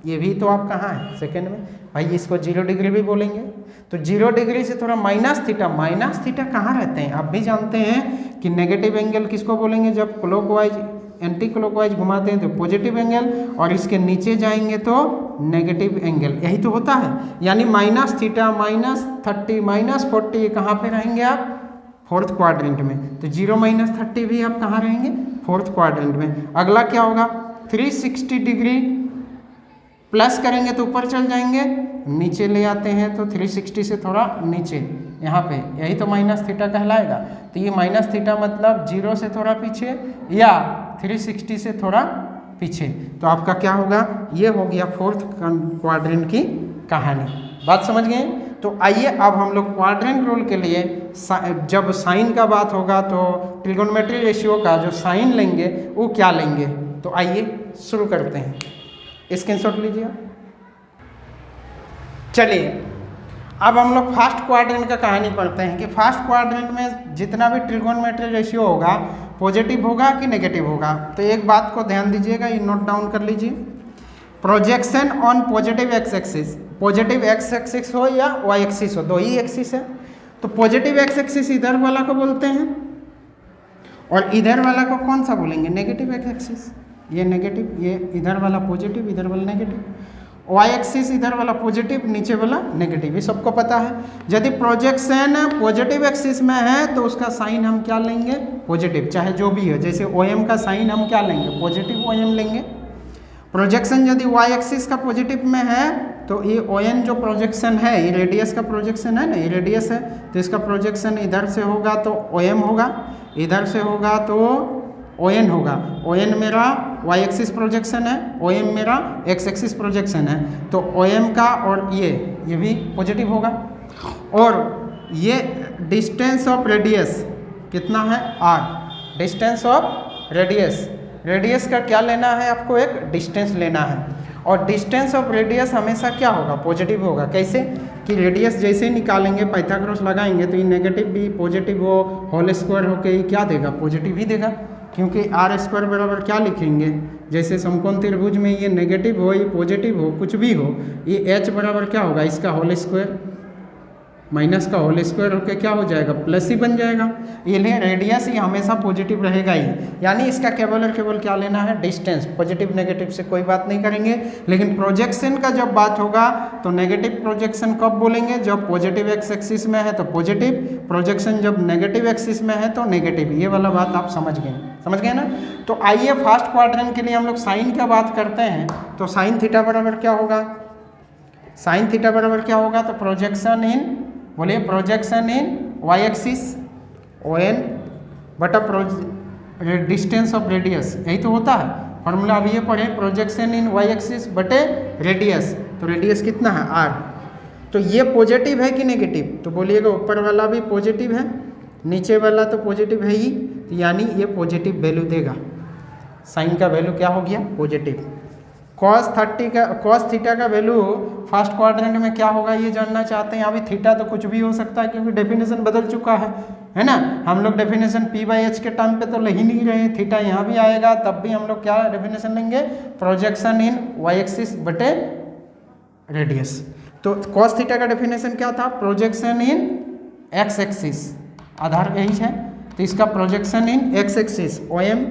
ये भी तो आप कहाँ हैं? सेकेंड में। भाई इसको 0 डिग्री भी बोलेंगे। तो 0 डिग्री से थोड़ा माइनस थीटा कहाँ रहते हैं? आप भी जानते हैं कि नेगेटिव एंगल किसको बोलेंगे? जब क्लॉकवाइज एंटी क्लॉकवाइज घुमाते हैं तो पॉजिटिव एंगल, और इसके नीचे जाएंगे तो नेगेटिव एंगल, यही तो होता है। यानी माइनस थीटा, -30, -40, ये कहाँ पे रहेंगे आप? फोर्थ क्वाड्रेंट में। तो 0 माइनस 30 भी आप कहाँ रहेंगे? फोर्थ क्वाड्रेंट में। अगला क्या होगा? 360 डिग्री प्लस करेंगे तो ऊपर चल जाएंगे, नीचे ले आते हैं तो 360 से थोड़ा नीचे यहाँ पे, यही तो माइनस थीटा कहलाएगा। तो ये माइनस थीटा मतलब 0 से थोड़ा पीछे या 360 से थोड़ा पीछे, तो आपका क्या होगा? ये हो गया फोर्थ क्वाड्रेंट की कहानी। बात समझ गए? तो आइए अब हम लोग क्वाड्रेंट रूल के लिए जब साइन का बात होगा तो ट्रिगोनोमेट्री रेशियो का जो साइन लेंगे वो क्या लेंगे, तो आइए शुरू करते हैं। स्क्रीनशॉट लीजिए। चलिए अब हम लोग फर्स्ट क्वाड्रेंट का कहानी पढ़ते हैं कि फर्स्ट क्वाड्रेंट में जितना भी ट्रिगोनोमेट्री रेशियो होगा पॉजिटिव होगा कि नेगेटिव होगा। तो एक बात को ध्यान दीजिएगा, ये नोट डाउन कर लीजिए। Projection on positive x axis, positive x axis हो या वाई एक्सिस हो, दो ही एक्सिस है। तो पॉजिटिव एक्स एक्सिस इधर वाला को बोलते हैं और इधर वाला को कौन सा बोलेंगे? Negative x axis. ये नेगेटिव, ये इधर वाला पॉजिटिव, इधर वाला नेगेटिव। वाई एक्सिस इधर वाला पॉजिटिव, नीचे वाला नेगेटिव, ये सबको पता है। यदि प्रोजेक्शन पॉजिटिव एक्सिस में है तो उसका साइन हम क्या लेंगे? पॉजिटिव, चाहे जो भी हो। जैसे OM का साइन हम क्या लेंगे? पॉजिटिव OM लेंगे। प्रोजेक्शन यदि वाई एक्सिस का पॉजिटिव में है तो ये ON जो प्रोजेक्शन है, ये रेडियस का प्रोजेक्शन है ना, ये रेडियस है, तो इसका प्रोजेक्शन इधर से होगा तो OM होगा, इधर से होगा तो ON होगा। ON मेरा वाई एक्सिस प्रोजेक्शन है, OM मेरा एक्स एक्सिस प्रोजेक्शन है, तो OM का और ये भी पॉजिटिव होगा। और ये डिस्टेंस ऑफ रेडियस कितना है? R, distance of radius, radius का क्या लेना है आपको? एक डिस्टेंस लेना है। और डिस्टेंस ऑफ रेडियस हमेशा क्या होगा? पॉजिटिव होगा। कैसे कि रेडियस जैसे ही निकालेंगे, पाइथागोरस लगाएंगे तो ये नेगेटिव भी पॉजिटिव हो, होल स्क्वायर होके ये क्या देगा? पॉजिटिव ही देगा, क्योंकि R² बराबर क्या लिखेंगे? जैसे समकोण त्रिभुज में ये नेगेटिव हो, ये पॉजिटिव हो, कुछ भी हो, ये H बराबर क्या होगा? इसका होल स्क्वायर, माइनस का होल स्क्वायर होकर क्या हो जाएगा? प्लस ही बन जाएगा। ये लिए रेडियस ही हमेशा पॉजिटिव रहेगा ही, यानी इसका केवल और केवल क्या लेना है? डिस्टेंस। पॉजिटिव नेगेटिव से कोई बात नहीं करेंगे। लेकिन प्रोजेक्शन का जब बात होगा तो नेगेटिव प्रोजेक्शन कब बोलेंगे? जब पॉजिटिव एक्स एक्सिस में है तो पॉजिटिव, प्रोजेक्शन जब नेगेटिव एक्सिस में है तो नेगेटिव। ये वाला बात आप समझ गए ना? तो आइए फर्स्ट क्वाड्रेंट के लिए हम लोग साइन का बात करते हैं। तो साइन थीटा बराबर क्या होगा? साइन थीटा बराबर क्या होगा? तो प्रोजेक्शन इन, बोलिए, projection in Y axis ON बटा डिस्टेंस ऑफ रेडियस, यही तो होता है फॉर्मूला। अभी ये पढ़े, प्रोजेक्शन इन वाई एक्सिस बटे रेडियस, तो रेडियस कितना है? R। तो ये पॉजिटिव है कि नेगेटिव? तो बोलिएगा ऊपर वाला भी पॉजिटिव है, नीचे वाला तो पॉजिटिव है ही, यानी ये पॉजिटिव वैल्यू देगा। साइन का वैल्यू क्या हो गया? पॉजिटिव। cos थीटा का वैल्यू फर्स्ट क्वाड्रेंट में क्या होगा ये जानना चाहते हैं। अभी थीटा तो कुछ भी हो सकता है क्योंकि डेफिनेशन बदल चुका है ना। हम लोग डेफिनेशन p/h के टर्म पे तो ले ही नहीं रहे हैं, थीटा यहाँ भी आएगा तब भी हम लोग क्या डेफिनेशन लेंगे, प्रोजेक्शन इन y एक्सिस बटे रेडियस। तो cos थीटा का डेफिनेशन क्या था, प्रोजेक्शन इन x एक्सिस, आधार यही है तो इसका प्रोजेक्शन इन x एक्सिस OM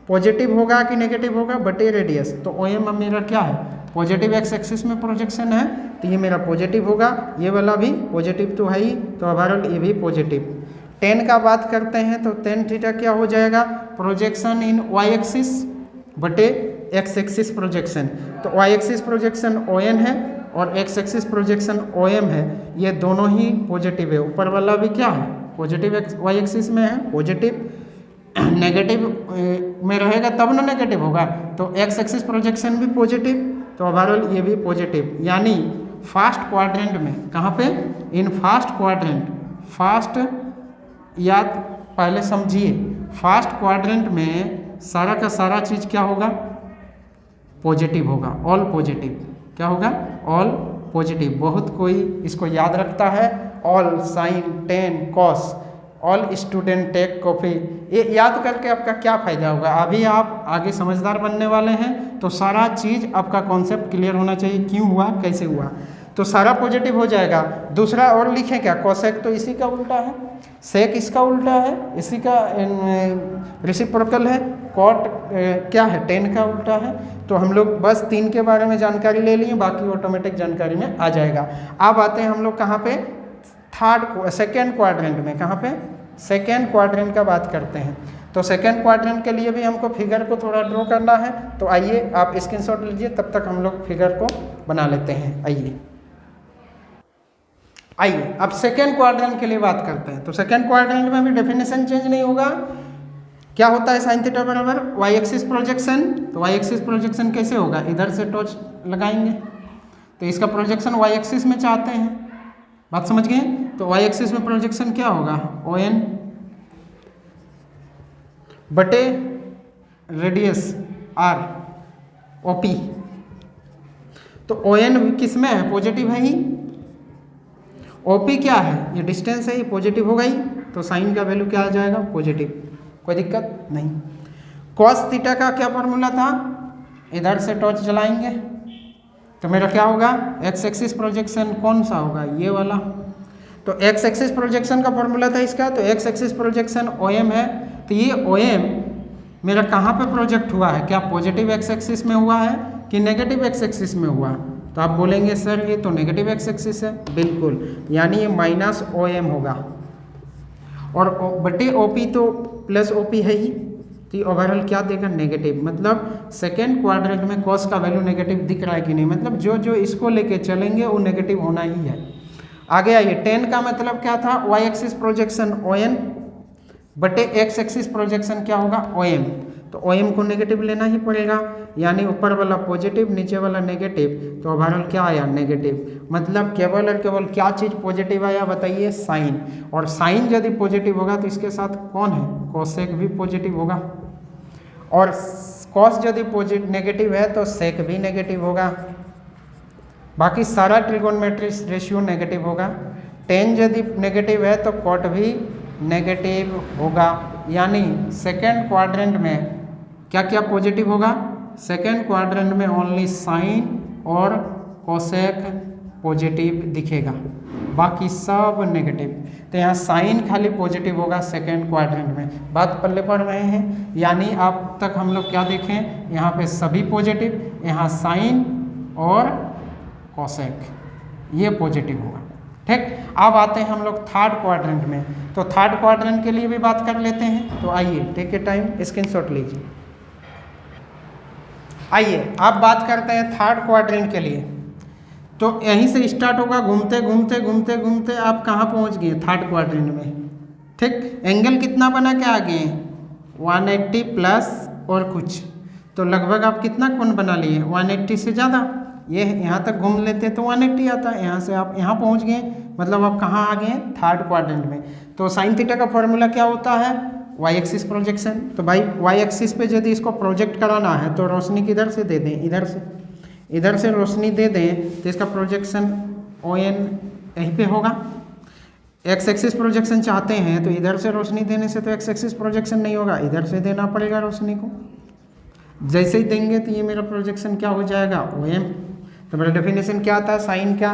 पॉजिटिव होगा कि नेगेटिव होगा बटे रेडियस। तो OM अब मेरा क्या है, पॉजिटिव x एक्सिस में प्रोजेक्शन है तो ये मेरा पॉजिटिव होगा, ये वाला भी पॉजिटिव तो है ही, तो ओवरऑल ये भी पॉजिटिव। tan का बात करते हैं तो tan थीटा क्या हो जाएगा, प्रोजेक्शन इन y एक्सिस बटे x एक्सिस प्रोजेक्शन। तो y एक्सिस प्रोजेक्शन ON है और x एक्सिस प्रोजेक्शन OM है, ये दोनों ही पॉजिटिव है। ऊपर वाला भी क्या है, पॉजिटिव y एक्सिस में है पॉजिटिव, नेगेटिव में रहेगा तब ना नेगेटिव होगा, तो x एक्सिस प्रोजेक्शन भी पॉजिटिव, तो ओवरऑल ये भी पॉजिटिव। यानी फर्स्ट क्वाड्रेंट में, कहाँ पे, इन फर्स्ट क्वाड्रेंट, फर्स्ट याद पहले समझिए, फर्स्ट क्वाड्रेंट में सारा का सारा चीज क्या होगा, पॉजिटिव होगा, ऑल पॉजिटिव। क्या होगा, ऑल पॉजिटिव। बहुत कोई इसको याद रखता है, all sine tan cos, all student take coffee, ये याद करके आपका क्या फ़ायदा होगा। अभी आप आगे समझदार बनने वाले हैं तो सारा चीज़ आपका कॉन्सेप्ट क्लियर होना चाहिए, क्यों हुआ कैसे हुआ, तो सारा पॉजिटिव हो जाएगा। दूसरा और लिखें क्या, कोसेक तो इसी का उल्टा है, सेक इसका उल्टा है, इसी का रेसिप्रोकल है, कॉट क्या है, टेन का उल्टा है। तो हम लोग बस 3 के बारे में जानकारी ले लिए, बाकी ऑटोमेटिक जानकारी में आ जाएगा। अब आते हैं हम लोग कहाँ पे, सेकेंड क्वाड्रेंट में। कहाँ पे, सेकेंड क्वाड्रेंट का बात करते हैं। तो सेकेंड क्वाड्रेंट के लिए भी हमको फिगर को थोड़ा ड्रॉ करना है, तो आइए आप स्क्रीनशॉट लीजिए, तब तक हम लोग फिगर को बना लेते हैं। आइए अब सेकेंड क्वाड्रेंट के लिए बात करते हैं। तो सेकेंड क्वाड्रेंट में भी डेफिनेशन चेंज नहीं होगा। क्या होता है साइन थीटा बराबर y एक्सिस प्रोजेक्शन। तो y एक्सिस प्रोजेक्शन कैसे होगा, इधर से टॉर्च लगाएंगे तो इसका प्रोजेक्शन y एक्सिस में चाहते हैं, बात समझ गए। तो y एक्सिस में प्रोजेक्शन क्या होगा, ON बटे रेडियस R OP। तो ON किस में है, पॉजिटिव है ही, OP क्या है, ये डिस्टेंस है, ये पॉजिटिव होगा ही, तो साइन का वैल्यू क्या आ जाएगा, पॉजिटिव, कोई दिक्कत नहीं। कॉस थीटा का क्या फॉर्मूला था, इधर से टॉर्च जलाएंगे तो मेरा क्या होगा, एक्स एक्सिस प्रोजेक्शन कौन सा होगा, ये वाला। तो एक्स एक्सिस प्रोजेक्शन का फॉर्मूला था इसका, तो एक्स एक्सिस प्रोजेक्शन OM है, तो ये OM मेरा कहाँ पे प्रोजेक्ट हुआ है, क्या पॉजिटिव एक्स एक्सिस में हुआ है कि नेगेटिव एक्स एक्सिस में हुआ। तो आप बोलेंगे सर ये तो नेगेटिव एक्स एक्सिस है, बिल्कुल, यानी ये माइनस OM होगा और बटे OP तो प्लस OP है ही, तो ओवरऑल क्या देगा, नेगेटिव। मतलब सेकेंड क्वाड्रेंट में कॉस का वैल्यू नेगेटिव दिख रहा है कि नहीं, मतलब जो जो इसको लेके चलेंगे वो नेगेटिव होना ही है। आगे आइए, टेन का मतलब क्या था, y एक्सिस प्रोजेक्शन ON बटे x एक्सिस प्रोजेक्शन क्या होगा, OM। तो OM को नेगेटिव लेना ही पड़ेगा, यानी ऊपर वाला पॉजिटिव नीचे वाला नेगेटिव, तो ओवरऑल क्या आया, नेगेटिव। मतलब केवल और केवल क्या चीज़ पॉजिटिव आया बताइए, साइन। और साइन यदि पॉजिटिव होगा तो इसके साथ कौन है, कोसेक भी पॉजिटिव होगा, और कॉस यदि पॉजिटिव नेगेटिव है तो सेक भी नेगेटिव होगा। बाकी सारा ट्रिगोनोमेट्रिक रेशियो नेगेटिव होगा। टेन यदि नेगेटिव है तो कॉट भी नेगेटिव होगा। यानी सेकेंड क्वाड्रेंट में क्या क्या पॉजिटिव होगा, सेकेंड क्वाड्रेंट में ओनली साइन और कोसेक पॉजिटिव दिखेगा, बाकी सब नेगेटिव। तो यहाँ साइन खाली पॉजिटिव होगा सेकेंड क्वाड्रेंट में, बात पल्ले पड़ रहे हैं। यानी अब तक हम लोग क्या देखें, यहाँ पे सभी पॉजिटिव, यहाँ साइन और कोसेक ये पॉजिटिव होगा, ठीक। अब आते हैं हम लोग थर्ड क्वाड्रेंट में। तो थर्ड क्वाड्रेंट के लिए भी बात कर लेते हैं। तो आइए, टेक ए टाइम, स्क्रीनशॉट लीजिए। आइए अब बात करते हैं थर्ड क्वाड्रेंट के लिए। तो यहीं से स्टार्ट होगा, घूमते घूमते घूमते घूमते आप कहाँ पहुँच गए, थर्ड क्वाड्रेंट में, ठीक। एंगल कितना बना के आ गए, 180 प्लस और कुछ, तो लगभग आप कितना कोण बना लिए, 180 से ज़्यादा। ये यहाँ तक घूम लेते तो 180 आता, यहाँ से आप यहाँ पहुँच गए, मतलब आप कहाँ आ गए, थर्ड क्वाड्रेंट में। तो साइन थीटा का फॉर्मूला क्या होता है, वाई एक्सिस प्रोजेक्शन। तो भाई वाई एक्सिस पे यदि इसको प्रोजेक्ट कराना है तो रोशनी किधर से दे दें, इधर से रोशनी दे दें तो इसका प्रोजेक्शन ओ एन यहीं पे होगा। एक्स एक्सिस प्रोजेक्शन चाहते हैं तो इधर से रोशनी देने से तो एक्स एक्सिस प्रोजेक्शन नहीं होगा, इधर से देना पड़ेगा रोशनी को। जैसे ही देंगे तो ये मेरा प्रोजेक्शन क्या हो जाएगा, ओ एम। तो मेरा डेफिनेशन क्या था, साइन क्या,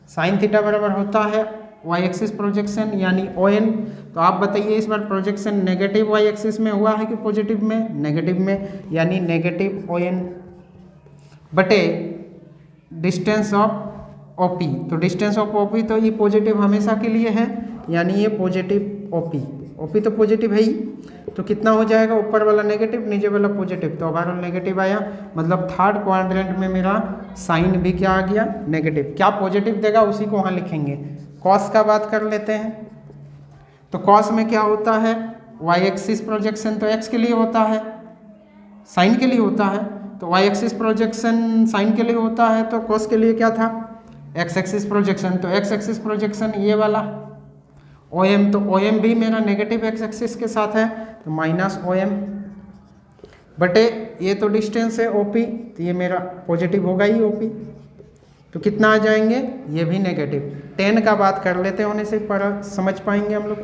साइन थीटा बराबर होता है वाई एक्सिस प्रोजेक्शन यानी ओ एन। तो आप बताइए इस बार प्रोजेक्शन नेगेटिव वाई एक्सिस में हुआ है कि पॉजिटिव में, नेगेटिव में, यानी नेगेटिव ओ एन बटे डिस्टेंस ऑफ ओपी। तो डिस्टेंस ऑफ ओपी तो ये पॉजिटिव हमेशा के लिए है, यानी ये पॉजिटिव ओपी, ओपी तो पॉजिटिव है ही। तो कितना हो जाएगा, ऊपर वाला नेगेटिव नीचे वाला पॉजिटिव, तो ओवरऑल नेगेटिव आया। मतलब थर्ड क्वाड्रेंट में मेरा साइन भी क्या आ गया, नेगेटिव। क्या पॉजिटिव देगा उसी को वहाँ लिखेंगे। कॉस का बात कर लेते हैं। तो कॉस में क्या होता है, वाई एक्सिस प्रोजेक्शन तो एक्स के लिए होता है, साइन के लिए होता है। तो वाई एक्सिस प्रोजेक्शन साइन के लिए होता है, तो कॉस के लिए क्या था, एक्स एक्सिस प्रोजेक्शन। तो एक्स एक्सिस प्रोजेक्शन ये वाला ओ एम, तो ओ एम भी मेरा नेगेटिव एक्स एक्सिस के साथ है, तो माइनस ओ एम बटे ये तो डिस्टेंस है ओ पी, तो ये मेरा पॉजिटिव होगा ही ओ पी। तो कितना आ जाएंगे, ये भी नेगेटिव। 10 का बात कर लेते होने से पर समझ पाएंगे हम लोग।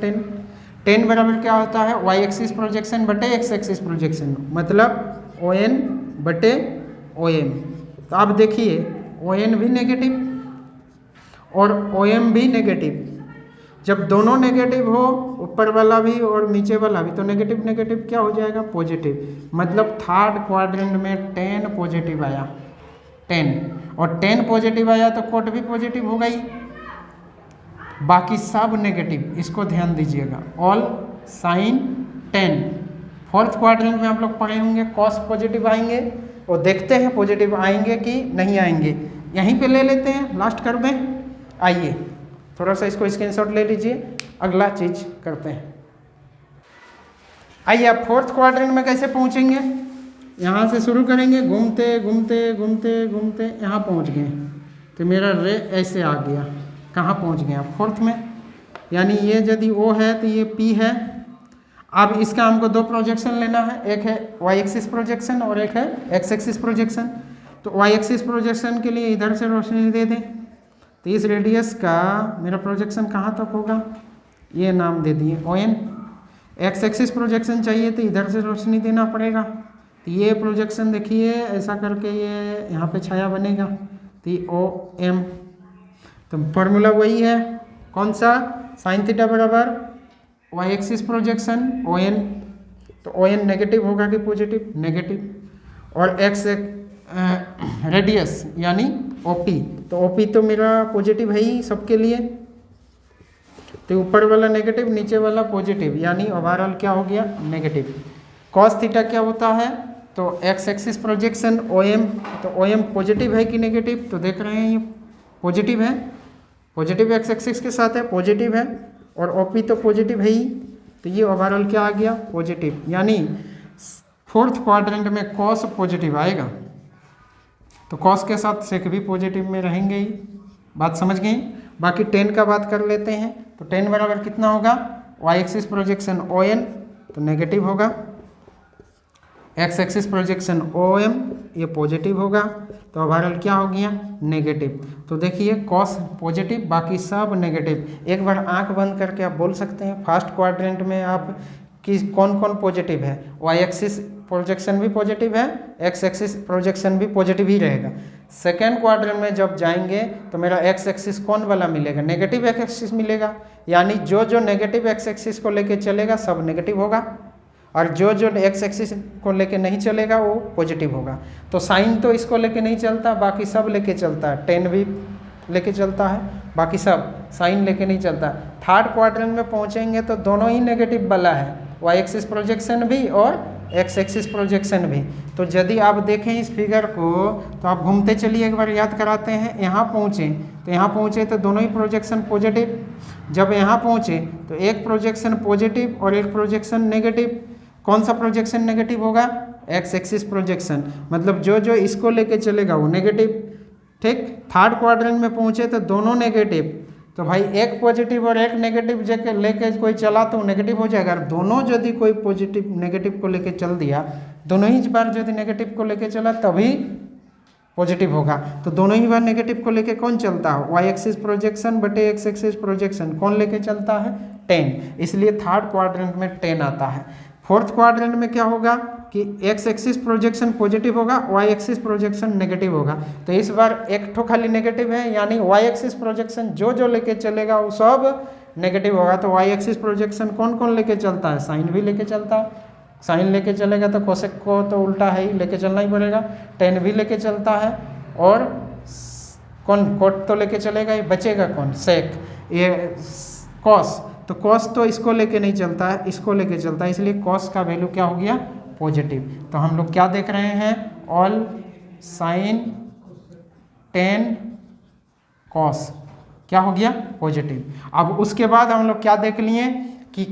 10 बराबर क्या होता है, वाई एक्सिस प्रोजेक्शन बटे एक्स एक्सिस प्रोजेक्शन, मतलब ओ एन बटे ओ एम। तो आप देखिए ओ एन भी नेगेटिव और ओ एम भी नेगेटिव। जब दोनों नेगेटिव हो, ऊपर वाला भी और नीचे वाला भी, तो नेगेटिव नेगेटिव क्या हो जाएगा, पॉजिटिव। मतलब थर्ड क्वाड्रेंट में 10 पॉजिटिव आया, 10, और 10 पॉजिटिव आया तो कोट भी पॉजिटिव होगा ही, बाकी सब नेगेटिव। इसको ध्यान दीजिएगा, ऑल साइन 10। फोर्थ क्वाड्रेंट में आप लोग पढ़े होंगे कॉस पॉजिटिव आएंगे, और देखते हैं पॉजिटिव आएंगे कि नहीं आएंगे। यहीं पे ले लेते हैं, लास्ट कर दें। आइए थोड़ा सा इसको स्क्रीनशॉट ले लीजिए, अगला चीज करते हैं। आइए आप फोर्थ क्वाड्रेंट में कैसे पहुंचेंगे, यहाँ से शुरू करेंगे, घूमते घूमते घूमते घूमते यहाँ पहुँच गए। तो मेरा रे ऐसे आ गया, कहाँ पहुँच गए आप, फोर्थ में। यानी ये यदि ओ है तो ये पी है। अब इसका हमको दो प्रोजेक्शन लेना है, एक है वाई एक्सिस प्रोजेक्शन और एक है एक्स एक्सिस प्रोजेक्शन। तो वाई एक्सिस प्रोजेक्शन के लिए इधर से रोशनी दे दें, तो इस रेडियस का मेरा प्रोजेक्शन कहाँ तक होगा, ये नाम दे दिए O N. X axis projection चाहिए तो इधर से रोशनी देना पड़ेगा, तो ये प्रोजेक्शन देखिए ऐसा करके ये यहाँ पे छाया बनेगा, तो ये ओ एम। तो फॉर्मूला वही है, कौन सा, साइन थीटा बराबर Y axis projection O N. तो ओ एन नेगेटिव होगा कि पॉजिटिव, नेगेटिव। और एक्स रेडियस यानी ओ पी, तो ओ पी तो मेरा पॉजिटिव है ही सबके लिए, तो ऊपर वाला नेगेटिव नीचे वाला पॉजिटिव, यानी ओवरऑल क्या हो गया, नेगेटिव। कॉस थीटा क्या होता है, तो X axis projection O M. तो ओ एम पॉजिटिव है कि नेगेटिव, तो देख रहे हैं ये पॉजिटिव है, पॉजिटिव एक्स एक्सिस के साथ है, पॉजिटिव है। और ओ पी तो पॉजिटिव है ही, तो ये ओवरऑल क्या आ गया, पॉजिटिव। यानी फोर्थ क्वाड्रेंट में कॉस पॉजिटिव आएगा, तो कॉस के साथ सेक भी पॉजिटिव में रहेंगे ही। बात समझ गई। बाकी 10 का बात कर लेते हैं। तो 10 बराबर कितना होगा, Y axis projection O N, तो नेगेटिव होगा। X axis projection O M, ये पॉजिटिव होगा, तो ओवरऑल क्या हो गया, नेगेटिव। तो देखिए कॉस पॉजिटिव, बाकी सब नेगेटिव। एक बार आंख बंद करके आप बोल सकते हैं फर्स्ट क्वाड्रेंट में आप कि कौन कौन पॉजिटिव है। वाई एक्सिस प्रोजेक्शन भी पॉजिटिव है, एक्स एक्सिस प्रोजेक्शन भी पॉजिटिव ही रहेगा। सेकेंड क्वाड्रेंट में जब जाएंगे तो मेरा एक्स एक्सिस कौन वाला मिलेगा, नेगेटिव एक्स एक्सिस मिलेगा। यानी जो जो नेगेटिव एक्स एक्सिस को लेके चलेगा सब नेगेटिव होगा, और जो जो एक्स एक्सिस को लेके नहीं चलेगा वो पॉजिटिव होगा। तो साइन तो इसको लेके नहीं चलता, बाकी सब लेके चलता है। 10 भी लेके चलता है, बाकी सब साइन लेके नहीं चलता। थर्ड क्वाड्रेंट में पहुंचेंगे तो दोनों ही नेगेटिव वाला है, वाई एक्सिस प्रोजेक्शन भी और एक्स एक्सिस प्रोजेक्शन भी। तो यदि आप देखें इस फिगर को तो आप घूमते चलिए, एक बार याद कराते हैं। यहाँ पहुँचे तो यहाँ पहुँचे तो दोनों ही प्रोजेक्शन पॉजिटिव। जब यहाँ पहुँचे तो एक प्रोजेक्शन पॉजिटिव और एक प्रोजेक्शन नेगेटिव। कौन सा प्रोजेक्शन नेगेटिव होगा, एक्स एक्सिस प्रोजेक्शन, मतलब जो जो इसको लेके चलेगा वो नेगेटिव। ठीक, थर्ड क्वाड्रेंट में पहुँचे तो दोनों नेगेटिव, तो भाई एक पॉजिटिव और एक नेगेटिव जगह लेके कोई चला तो नेगेटिव हो जाएगा। और दोनों यदि कोई पॉजिटिव नेगेटिव को लेके चल दिया, दोनों ही बार यदि नेगेटिव को लेके चला तभी पॉजिटिव होगा। तो दोनों ही बार नेगेटिव को लेके कौन चलता है? वाई एक्सिस प्रोजेक्शन बटे एक्स एक्सिस प्रोजेक्शन कौन लेके चलता है? 10। इसलिए थर्ड क्वाड्रेंट में 10 आता है। फोर्थ क्वाड्रेंट में क्या होगा कि एक्स एक्सिस प्रोजेक्शन पॉजिटिव होगा, वाई एक्सिस प्रोजेक्शन नेगेटिव होगा। तो इस बार एक ठो खाली नेगेटिव है, यानी वाई एक्सिस प्रोजेक्शन जो लेके चलेगा वो सब नेगेटिव होगा। तो वाई एक्सिस प्रोजेक्शन कौन कौन लेके चलता है? साइन भी लेके चलता है। साइन लेके चलेगा तो कोसेक को तो उल्टा है ही, लेके चलना ही पड़ेगा। टेन भी लेके चलता है और कौन कोट तो लेके चलेगा ही, बचेगा कौन? सेक। ये कॉस, तो कॉस तो इसको लेके नहीं चलता है, इसको लेके चलता है, इसलिए कॉस का वैल्यू क्या हो गया? पॉजिटिव। तो हम लोग क्या देख रहे हैं? ऑल साइन टेन कॉस क्या हो गया? पॉजिटिव। अब उसके बाद हम लोग क्या देख लिए कि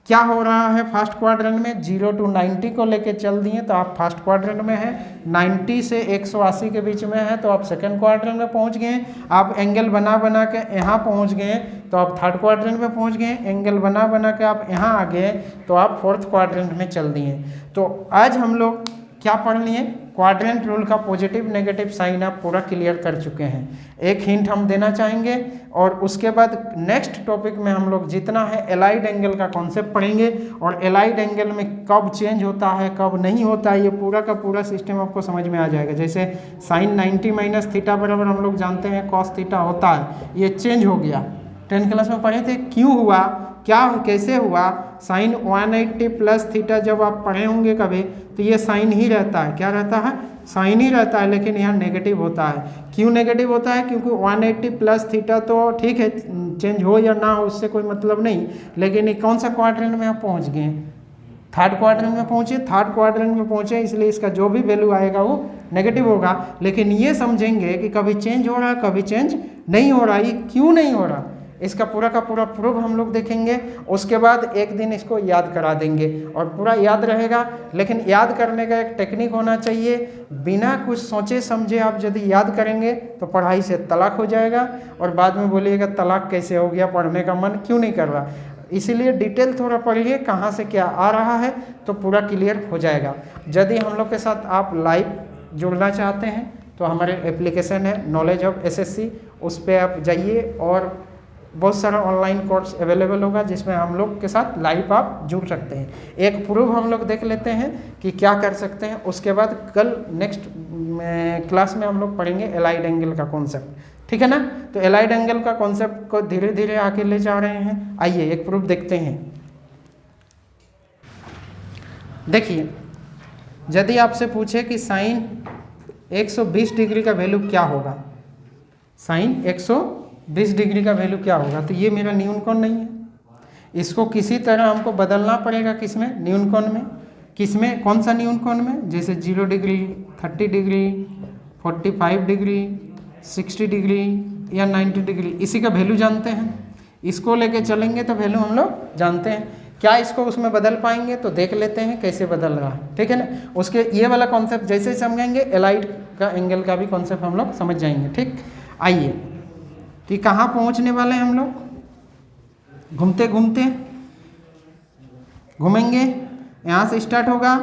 क्या हो रहा है फर्स्ट क्वाड्रेंट में? 0 to 90 को लेके चल दिए तो आप फर्स्ट क्वाड्रेंट में है। 90 से 180 के बीच में है तो आप सेकंड क्वाड्रेंट में पहुंच गए। आप एंगल बना के यहाँ पहुंच गए तो आप थर्ड क्वाड्रेंट में पहुंच गए। एंगल बना के आप यहाँ आ गए तो आप फोर्थ क्वाड्रेंट में चल दिए। तो आज हम लोग क्या पढ़ लिए? क्वाड्रेंट रूल का पॉजिटिव नेगेटिव साइन आप पूरा क्लियर कर चुके हैं। एक हिंट हम देना चाहेंगे और उसके बाद नेक्स्ट टॉपिक में हम लोग जितना है एलाइड एंगल का कॉन्सेप्ट पढ़ेंगे और एलाइड एंगल में कब चेंज होता है कब नहीं होता है, ये पूरा का पूरा सिस्टम आपको समझ में आ जाएगा। जैसे साइन 90 माइनस थीटा बराबर हम लोग जानते हैं कॉस थीटा होता है, ये चेंज हो गया। 10th क्लास में पढ़े थे, क्यों हुआ, क्या कैसे हुआ? साइन 180 प्लस थीटा जब आप पढ़े होंगे कभी तो ये साइन ही रहता है। क्या रहता है? साइन ही रहता है, लेकिन यहाँ नेगेटिव होता है। क्यों नेगेटिव होता है? क्योंकि 180 प्लस थीटा तो ठीक है, चेंज हो या ना हो उससे कोई मतलब नहीं, लेकिन ये कौन सा क्वाड्रेंट में आप पहुँच गए? थर्ड क्वाड्रेंट में पहुँचे। थर्ड क्वाड्रेंट में पहुँचे इसलिए इसका जो भी वैल्यू आएगा वो नेगेटिव होगा। लेकिन ये समझेंगे कि कभी चेंज हो रहा है कभी चेंज नहीं हो रहा। ये क्यों नहीं हो रहा, इसका पूरा का पूरा प्रूफ हम लोग देखेंगे। उसके बाद एक दिन इसको याद करा देंगे और पूरा याद रहेगा। लेकिन याद करने का एक टेक्निक होना चाहिए। बिना कुछ सोचे समझे आप यदि याद करेंगे तो पढ़ाई से तलाक हो जाएगा और बाद में बोलिएगा तलाक कैसे हो गया, पढ़ने का मन क्यों नहीं कर रहा। इसीलिए डिटेल थोड़ा पढ़िए, कहाँ से क्या आ रहा है तो पूरा क्लियर हो जाएगा। यदि हम लोग के साथ आप लाइव जुड़ना चाहते हैं तो हमारे एप्लीकेशन है नॉलेज ऑफ एसएससी, उस पर आप जाइए और बहुत सारा ऑनलाइन कोर्स अवेलेबल होगा जिसमें हम लोग के साथ लाइव आप जुड़ सकते हैं। एक प्रूफ हम लोग देख लेते हैं कि क्या कर सकते हैं। उसके बाद कल नेक्स्ट क्लास में हम लोग पढ़ेंगे एलाइड एंगल का कॉन्सेप्ट, ठीक है ना। तो एलाइड एंगल का कॉन्सेप्ट को धीरे धीरे आगे ले जा रहे हैं। आइए एक प्रूफ देखते हैं। देखिए, यदि आपसे पूछे कि साइन 120 डिग्री का वैल्यू क्या होगा, साइन 120 डिग्री का वैल्यू क्या होगा, तो ये मेरा न्यून कोण नहीं है, इसको किसी तरह हमको बदलना पड़ेगा। किसमें? न्यून कोण में। किसमें? कौन सा न्यून कोण में? जैसे 0 डिग्री, 30 डिग्री, 45 डिग्री, 60 डिग्री या 90 डिग्री, इसी का वैल्यू जानते हैं। इसको लेके चलेंगे तो वैल्यू हम लोग जानते हैं। क्या इसको उसमें बदल पाएंगे? तो देख लेते हैं कैसे बदल रहा है, ठीक है ना। उसके ये वाला कॉन्सेप्ट जैसे समझेंगे एलाइड का एंगल का भी कॉन्सेप्ट हम लोग समझ जाएंगे, ठीक। आइए कि कहाँ पहुँचने वाले हैं हम लोग, घूमते घूमते घूमेंगे। यहाँ से स्टार्ट होगा,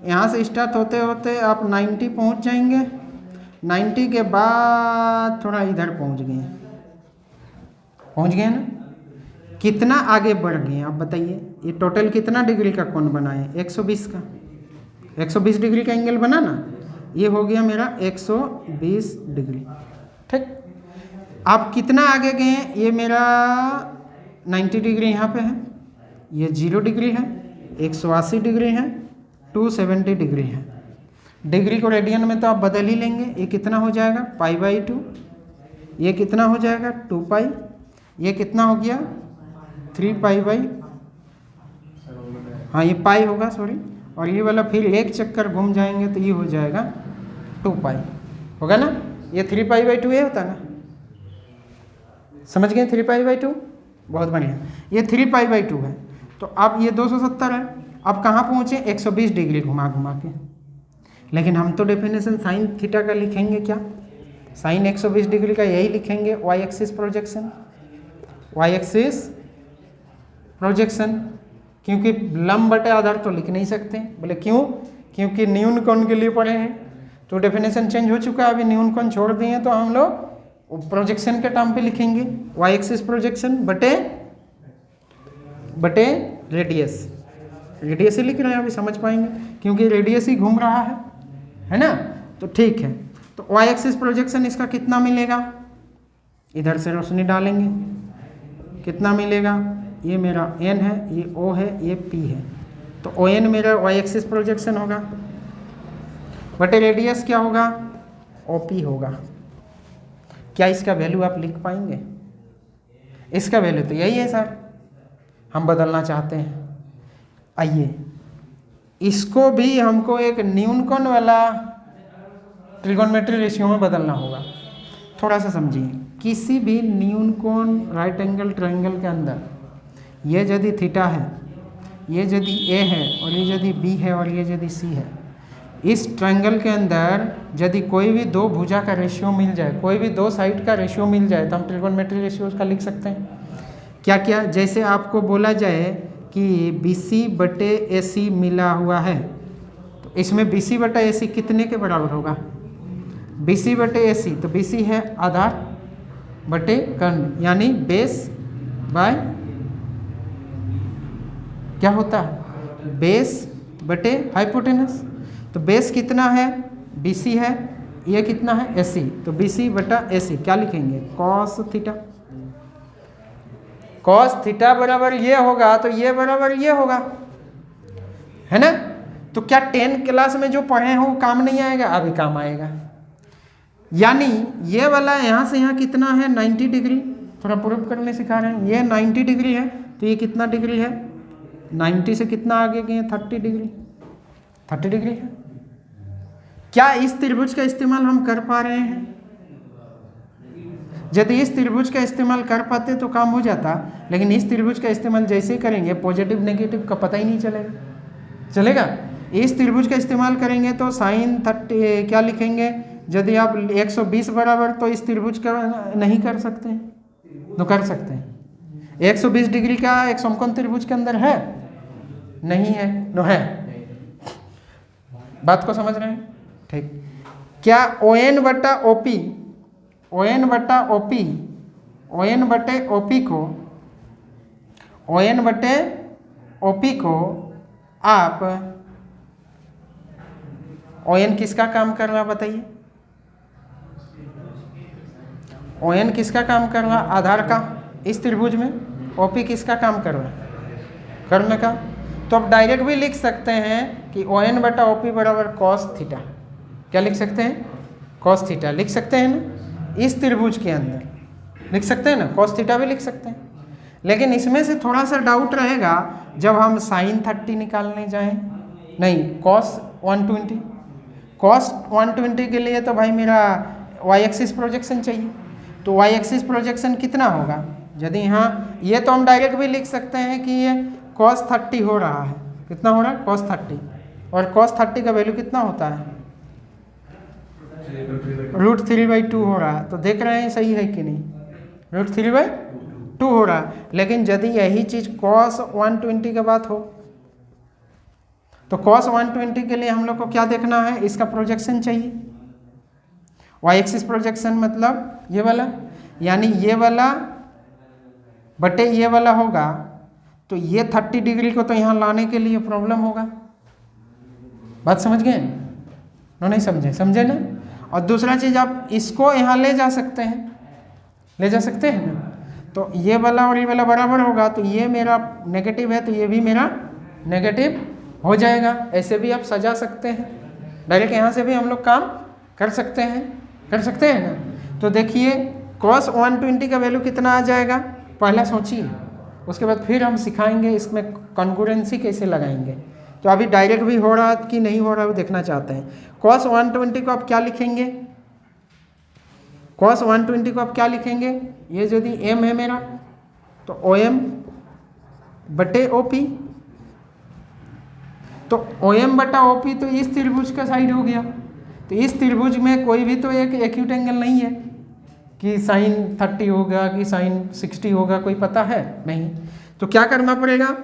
यहाँ से स्टार्ट होते होते आप 90 पहुँच जाएंगे। 90 के बाद थोड़ा इधर पहुँच गए ना। कितना आगे बढ़ गए आप बताइए। ये टोटल कितना डिग्री का कोण बना है? 120 का। 120 डिग्री का एंगल बना ना, ये हो गया मेरा 120 डिग्री, ठीक। आप कितना आगे गए हैं? ये मेरा 90 डिग्री यहाँ पे है, ये 0 डिग्री है, 180 डिग्री है, 270 डिग्री है। डिग्री को रेडियन में तो आप बदल ही लेंगे। ये कितना हो जाएगा? π/2। ये कितना हो जाएगा? 2π। ये कितना हो गया? 3π/, हाँ ये पाई होगा, सॉरी। और ये वाला फिर एक चक्कर घूम जाएंगे तो ये हो जाएगा 2π, होगा ना। ये 3π/2 ये होता ना, समझ गए? 3π/2, बहुत बढ़िया। ये 3π/2 है। तो अब ये 270 है। अब कहाँ पहुँचे? 120 डिग्री घुमा के। लेकिन हम तो डेफिनेशन साइन थीटा का लिखेंगे क्या? साइन 120 डिग्री का यही लिखेंगे, Y axis projection. Y axis projection, क्योंकि लंब बटे आधार तो लिख नहीं सकते। बोले क्यों? क्योंकि न्यून कोण के लिए पढ़े हैं तो डेफिनेशन चेंज हो चुका है, अभी न्यून कोण छोड़ दिए तो हम लोग प्रोजेक्शन के टर्म पे लिखेंगे वाई एक्सिस प्रोजेक्शन बटे रेडियस। रेडियस ही लिख रहे हैं, अभी समझ पाएंगे क्योंकि रेडियस ही घूम रहा है ना। तो ठीक है, तो वाई एक्सिस प्रोजेक्शन इसका कितना मिलेगा? इधर से रोशनी डालेंगे, कितना मिलेगा? ये मेरा एन है, ये ओ है, ये पी है, तो ओ एन मेरा वाई एक्सिस प्रोजेक्शन होगा बटे रेडियस क्या होगा? ओ पी होगा। क्या इसका वैल्यू आप लिख पाएंगे? इसका वैल्यू तो यही है सर, हम बदलना चाहते हैं। आइए इसको भी हमको एक न्यून कोण वाला ट्रिगोनोमेट्री रेशियो में बदलना होगा। थोड़ा सा समझिए, किसी भी न्यून कोण राइट एंगल ट्रायंगल के अंदर ये यदि थीटा है, ये यदि ए है और ये यदि बी है और ये यदि सी है, इस ट्रायंगल के अंदर यदि कोई भी दो भुजा का रेशियो मिल जाए, कोई भी दो साइड का रेशियो मिल जाए तो हम ट्रिगोनोमेट्री रेशियो उसका लिख सकते हैं। क्या क्या? जैसे आपको बोला जाए कि BC बटे AC मिला हुआ है, तो इसमें BC बटा AC कितने के बराबर होगा? BC बटे AC, तो BC है आधार बटे कर्ण, यानी बेस बाय क्या होता है? बेस बटे हाइपोटेनस। तो बेस कितना है? BC है, ये कितना है? AC, तो BC बटा AC क्या लिखेंगे? Cos theta. कॉस थीटा बराबर ये होगा तो ये बराबर ये होगा, है ना। तो क्या 10 क्लास में जो पढ़े हो काम नहीं आएगा? अभी काम आएगा। यानी ये वाला यहाँ से यहाँ कितना है? 90 डिग्री। थोड़ा प्रूफ करने सिखा रहे हैं। ये 90 डिग्री है तो ये कितना डिग्री है? 90 से कितना आगे गए? 30 डिग्री। 30 डिग्री है। क्या इस त्रिभुज का इस्तेमाल हम कर पा रहे हैं? यदि इस त्रिभुज का इस्तेमाल कर पाते तो काम हो जाता, लेकिन इस त्रिभुज का इस्तेमाल जैसे ही करेंगे पॉजिटिव नेगेटिव का पता ही नहीं चलेगा। इस त्रिभुज का इस्तेमाल करेंगे तो साइन 30 क्या लिखेंगे? यदि आप 120 बराबर, तो इस त्रिभुज का नहीं कर सकते हैं तो कर सकते हैं। 120 डिग्री का एक समकोण त्रिभुज के अंदर है? नहीं है, नो है। बात को समझ रहे हैं? ठीक। क्या ON बटा OP, ON बटा OP, ON बटे OP को, ON बटे OP को आप ON किसका काम कर रहा बताइए? ON किसका काम कर रहा? आधार का। इस त्रिभुज में OP किसका काम कर रहा? कर्ण का। तो आप डायरेक्ट भी लिख सकते हैं कि ON बटा OP बराबर कॉस थीटा। क्या लिख सकते हैं? कॉस थीटा लिख सकते हैं ना। इस त्रिभुज के अंदर लिख सकते हैं ना, कॉस थीटा भी लिख सकते हैं। लेकिन इसमें से थोड़ा सा डाउट रहेगा जब हम साइन 30 निकालने जाएं। नहीं, कॉस 120। कॉस 120 के लिए तो भाई मेरा वाई एक्सिस प्रोजेक्शन चाहिए। तो वाई एक्सिस प्रोजेक्शन कितना होगा? यदि यहाँ ये तो हम डायरेक्ट भी लिख सकते हैं कि ये cos 30 हो रहा है। कितना हो रहा है? cos 30। और cos 30 का वैल्यू कितना होता है? √3/2 हो रहा है। तो देख रहे हैं सही है कि नहीं? √3/2 हो रहा है। लेकिन यदि यही चीज़ cos 120 के बात हो तो cos 120 के लिए हम लोग को क्या देखना है? इसका प्रोजेक्शन चाहिए। वाई एक्सिस प्रोजेक्शन मतलब ये वाला, यानी ये वाला बटे ये वाला होगा। तो ये 30 डिग्री को तो यहाँ लाने के लिए प्रॉब्लम होगा। बात समझ गए? नहीं समझे? समझे ना। और दूसरा चीज़, आप इसको यहाँ ले जा सकते हैं, ले जा सकते हैं ना। तो ये वाला और ये वाला बराबर होगा, तो ये मेरा नेगेटिव है तो ये भी मेरा नेगेटिव हो जाएगा। ऐसे भी आप सजा सकते हैं, डायरेक्ट यहाँ से भी हम लोग काम कर सकते हैं ना। तो देखिए cos 120 का वैल्यू कितना आ जाएगा? पहला सोचिए, उसके बाद फिर हम सिखाएंगे इसमें कॉन्ग्रुएंसी कैसे लगाएंगे। तो अभी डायरेक्ट भी हो रहा कि नहीं हो रहा वो देखना चाहते हैं। cos 120 को आप क्या लिखेंगे? cos 120 को आप क्या लिखेंगे? ये यदि m है मेरा तो OM बटे OP। तो OM बटा OP तो इस त्रिभुज का साइड हो गया। तो इस त्रिभुज में कोई भी तो एक एक्यूट एंगल नहीं है। कि साइन 30 होगा कि साइन 60 होगा, कोई पता है नहीं। तो क्या करना पड़ेगा,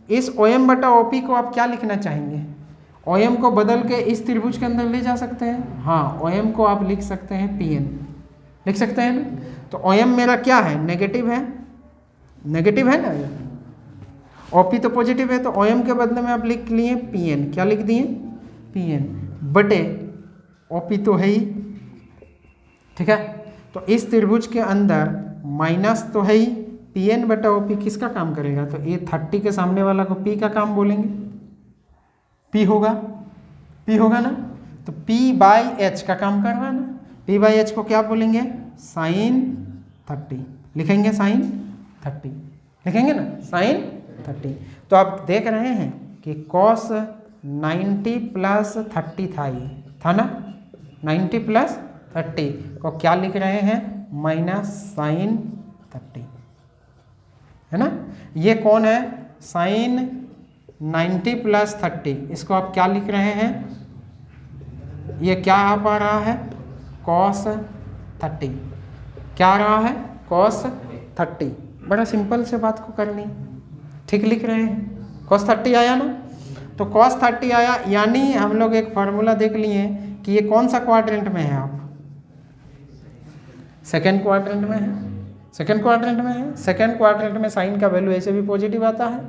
इस OM बटा OP को आप क्या लिखना चाहेंगे, OM को बदल के इस त्रिभुज के अंदर ले जा सकते हैं। हाँ, OM को आप लिख सकते हैं PN, लिख सकते हैं ना। तो OM मेरा क्या है, नेगेटिव है, नेगेटिव है ना, OP तो पॉजिटिव है, तो OM के बदले में आप लिख लिए PN, क्या लिख दिए PN बटे OP तो है ही, ठीक है। तो इस त्रिभुज के अंदर माइनस तो है ही, PN बटा OP किसका काम करेगा, तो ये 30 के सामने वाला को P का काम बोलेंगे, P होगा ना। तो P/H का काम करवा ना, P/H को क्या बोलेंगे, साइन 30 लिखेंगे, साइन 30 लिखेंगे ना, साइन 30। तो आप देख रहे हैं कि cos 90 प्लस 30 था, ये था ना, 90 प्लस 30 को क्या लिख रहे हैं, माइनस साइन 30, है ना। ये कौन है, साइन 90 प्लस 30, इसको आप क्या लिख रहे हैं, ये क्या आप आ रहा है, cos 30, क्या आ रहा है, cos 30। बड़ा सिंपल से बात को करनी, ठीक लिख रहे हैं, cos 30 आया ना। तो cos 30 आया, यानी हम लोग एक फार्मूला देख लिए कि ये कौन सा क्वाड्रेंट में है, आप सेकेंड क्वाड्रेंट में है, सेकेंड क्वाड्रेंट में है। सेकेंड क्वाड्रेंट में साइन का वैल्यू ऐसे भी पॉजिटिव आता है,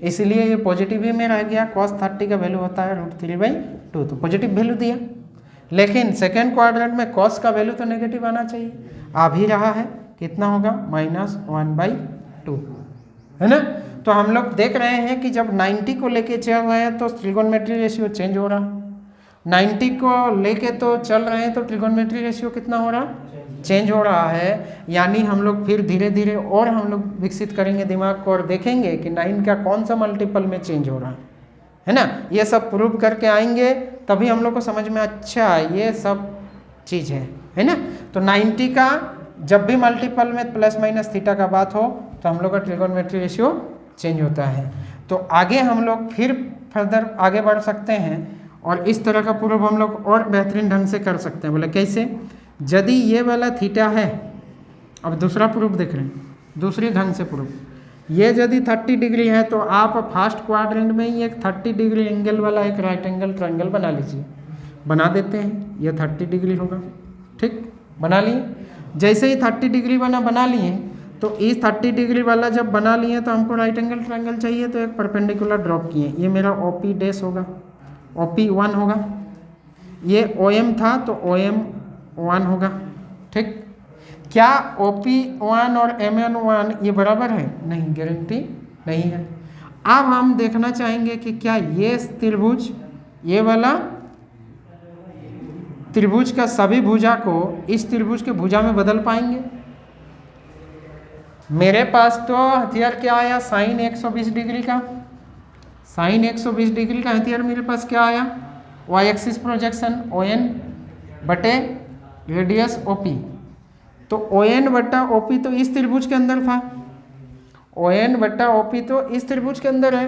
इसलिए ये पॉजिटिव ही में रह गया। cos 30 का वैल्यू होता है √3/2, तो पॉजिटिव वैल्यू दिया। लेकिन सेकेंड क्वाड्रेंट में cos का वैल्यू तो नेगेटिव आना चाहिए, आ भी रहा है, कितना होगा, -1/2, है ना। तो हम लोग देख रहे हैं कि जब 90 को लेके चल रहे हैं तो ट्रिगोनोमेट्री रेशियो चेंज हो रहा, 90 को लेके तो चल रहे हैं तो ट्रिगोनोमेट्री रेशियो कितना हो रहा, चेंज हो रहा है। यानी हम लोग फिर धीरे धीरे और हम लोग विकसित करेंगे दिमाग को और देखेंगे कि 9 का कौन सा मल्टीपल में चेंज हो रहा है ना। ये सब प्रूव करके आएंगे तभी हम लोग को समझ में अच्छा ये सब चीज़ है ना। तो 90 का जब भी मल्टीपल में प्लस माइनस थीटा का बात हो तो हम लोग का ट्रिगोनोमेट्री रेशियो चेंज होता है। तो आगे हम लोग फिर फर्दर आगे बढ़ सकते हैं और इस तरह का प्रूफ हम लोग और बेहतरीन ढंग से कर सकते हैं। बोले कैसे, यदि ये वाला थीटा है, अब दूसरा प्रूफ देख रहे हैं, दूसरी ढंग से प्रूफ, ये यदि 30 डिग्री है तो आप फर्स्ट क्वाड्रेंट में ही एक 30 डिग्री एंगल वाला एक राइट एंगल ट्रायंगल बना लीजिए। बना देते हैं, ये 30 डिग्री होगा, ठीक, बना लिए। जैसे ही 30 डिग्री बना लिए तो इस 30 डिग्री वाला जब बना लिए तो हमको राइट एंगल ट्रायंगल चाहिए, तो एक परपेंडिकुलर ड्रॉप किए, ये मेरा OP डैश होगा, OP1 होगा। ये OM था तो OM1 होगा, ठीक। क्या OP1 और MN1 ये बराबर है, नहीं, गारंटी नहीं है। अब हम देखना चाहेंगे कि क्या ये त्रिभुज, ये वाला त्रिभुज का सभी भुजा को इस त्रिभुज के भुजा में बदल पाएंगे। मेरे पास तो हथियार क्या आया, साइन 120 डिग्री का, साइन 120 डिग्री का हथियार मेरे पास क्या आया, वाई एक्सिस प्रोजेक्शन ON बटे रेडियस OP। तो ON बटा OP तो इस त्रिभुज के अंदर था, ON बटा OP तो इस त्रिभुज के अंदर है।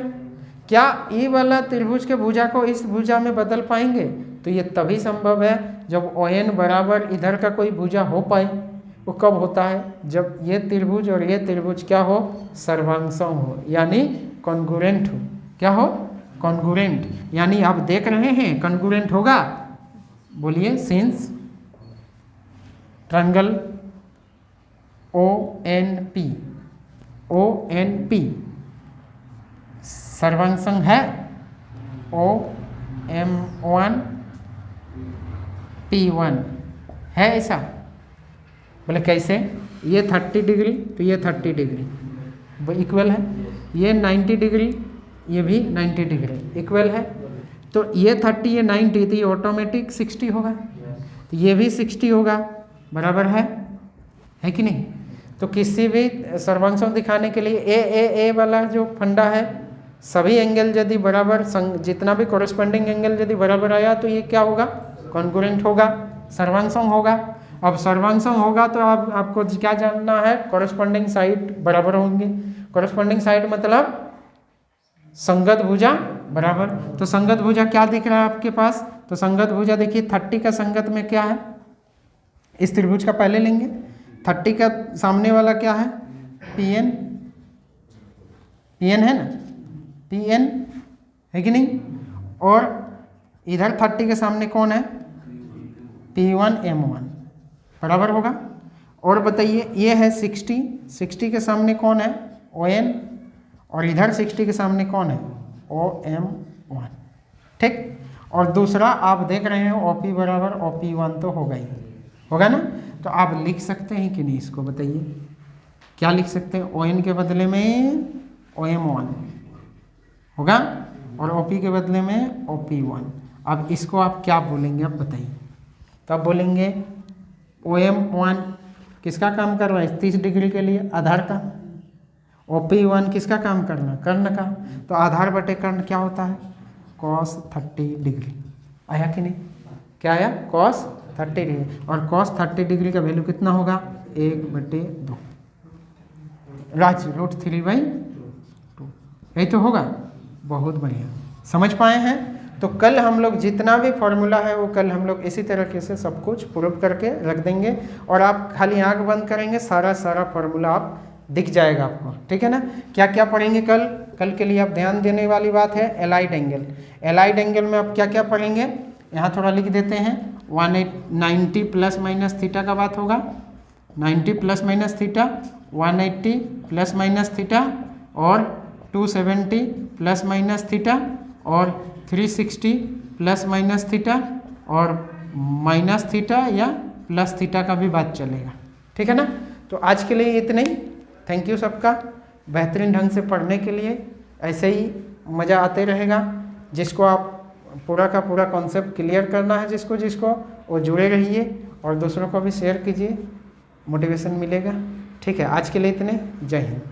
क्या ये वाला त्रिभुज के भुजा को इस भुजा में बदल पाएंगे, तो ये तभी संभव है जब ON बराबर इधर का कोई भुजा हो पाए। वो कब होता है, जब ये त्रिभुज और ये त्रिभुज क्या हो, सर्वांगसम हो, यानी कॉन्ग्रुएंट हो। क्या हो, कॉन्ग्रुएंट, यानी आप देख रहे हैं कॉन्ग्रुएंट होगा, बोलिए, सिंस ट्रायंगल ONP सर्वांगसम है, OM1 P1 है ऐसा। बोले कैसे, ये 30 डिग्री तो ये 30 डिग्री इक्वल है, ये 90 डिग्री ये भी 90 डिग्री इक्वल है। तो ये 30 ये 90 तो ये ऑटोमेटिक 60 होगा, तो ये भी 60 होगा, बराबर है कि नहीं। तो किसी भी सर्वांगसम दिखाने के लिए ए वाला जो फंडा है, सभी एंगल यदि बराबर जितना भी कोरेस्पॉन्डिंग एंगल यदि बराबर आया तो ये क्या होगा, कॉन्ग्रुएंट होगा, सर्वांगसम होगा। अब सर्वांगसम होगा तो आपको क्या जानना है, कोरेस्पॉन्डिंग साइड बराबर होंगे। कोरेस्पॉन्डिंग साइड मतलब संगत भुजा बराबर। तो संगत भुजा क्या दिख रहा है आपके पास, तो संगत भुजा देखिए 30 का संगत में क्या है, इस त्रिभुज का पहले लेंगे, 30 का सामने वाला क्या है, Pn, Pn है ना, Pn है कि नहीं, और इधर 30 के सामने कौन है, P1 M1 बराबर होगा। और बताइए ये है 60, 60 के सामने कौन है, ON, और इधर 60 के सामने कौन है, OM1, ठीक। और दूसरा आप देख रहे हैं OP बराबर OP1 तो होगा ही, होगा ना। तो आप लिख सकते हैं कि नहीं, इसको बताइए, क्या लिख सकते हैं, ON के बदले में OM1 होगा और OP के बदले में OP1। अब इसको आप क्या बोलेंगे, अब बताइए। तो आप बोलेंगे OM1 किसका काम कर रहा है, 30 डिग्री के लिए आधार का, OP1 किसका काम करना, कर्ण का। तो आधार बटे कर्ण क्या होता है, cos 30 डिग्री, आया कि नहीं, क्या आया, cos 30 डिग्री। और cos 30 डिग्री का वैल्यू कितना होगा, 1/2 राज √3/2, यही तो होगा। बहुत बढ़िया, समझ पाए हैं। तो कल हम लोग जितना भी फॉर्मूला है वो कल हम लोग इसी तरीके से सब कुछ प्रूव करके रख देंगे, और आप खाली आंख बंद करेंगे, सारा फॉर्मूला आप दिख जाएगा आपको, ठीक है ना। क्या क्या पढ़ेंगे कल के लिए आप ध्यान देने वाली बात है, एलाइड एंगल। एलाइड एंगल में आप क्या क्या पढ़ेंगे, यहाँ थोड़ा लिख देते हैं, 190 प्लस माइनस थीटा का बात होगा, 90 plus minus theta, 180 plus minus theta, और 270 प्लस माइनस थीटा, और 360 प्लस माइनस थीटा, और माइनस थीटा या प्लस थीटा का भी बात चलेगा, ठीक है ना। तो आज के लिए इतना ही। थैंक यू सबका बेहतरीन ढंग से पढ़ने के लिए, ऐसे ही मज़ा आते रहेगा। जिसको आप पूरा का पूरा कॉन्सेप्ट क्लियर करना है, जिसको वो जुड़े रहिए और दूसरों को भी शेयर कीजिए, मोटिवेशन मिलेगा। ठीक है, आज के लिए इतने, जय हिंद।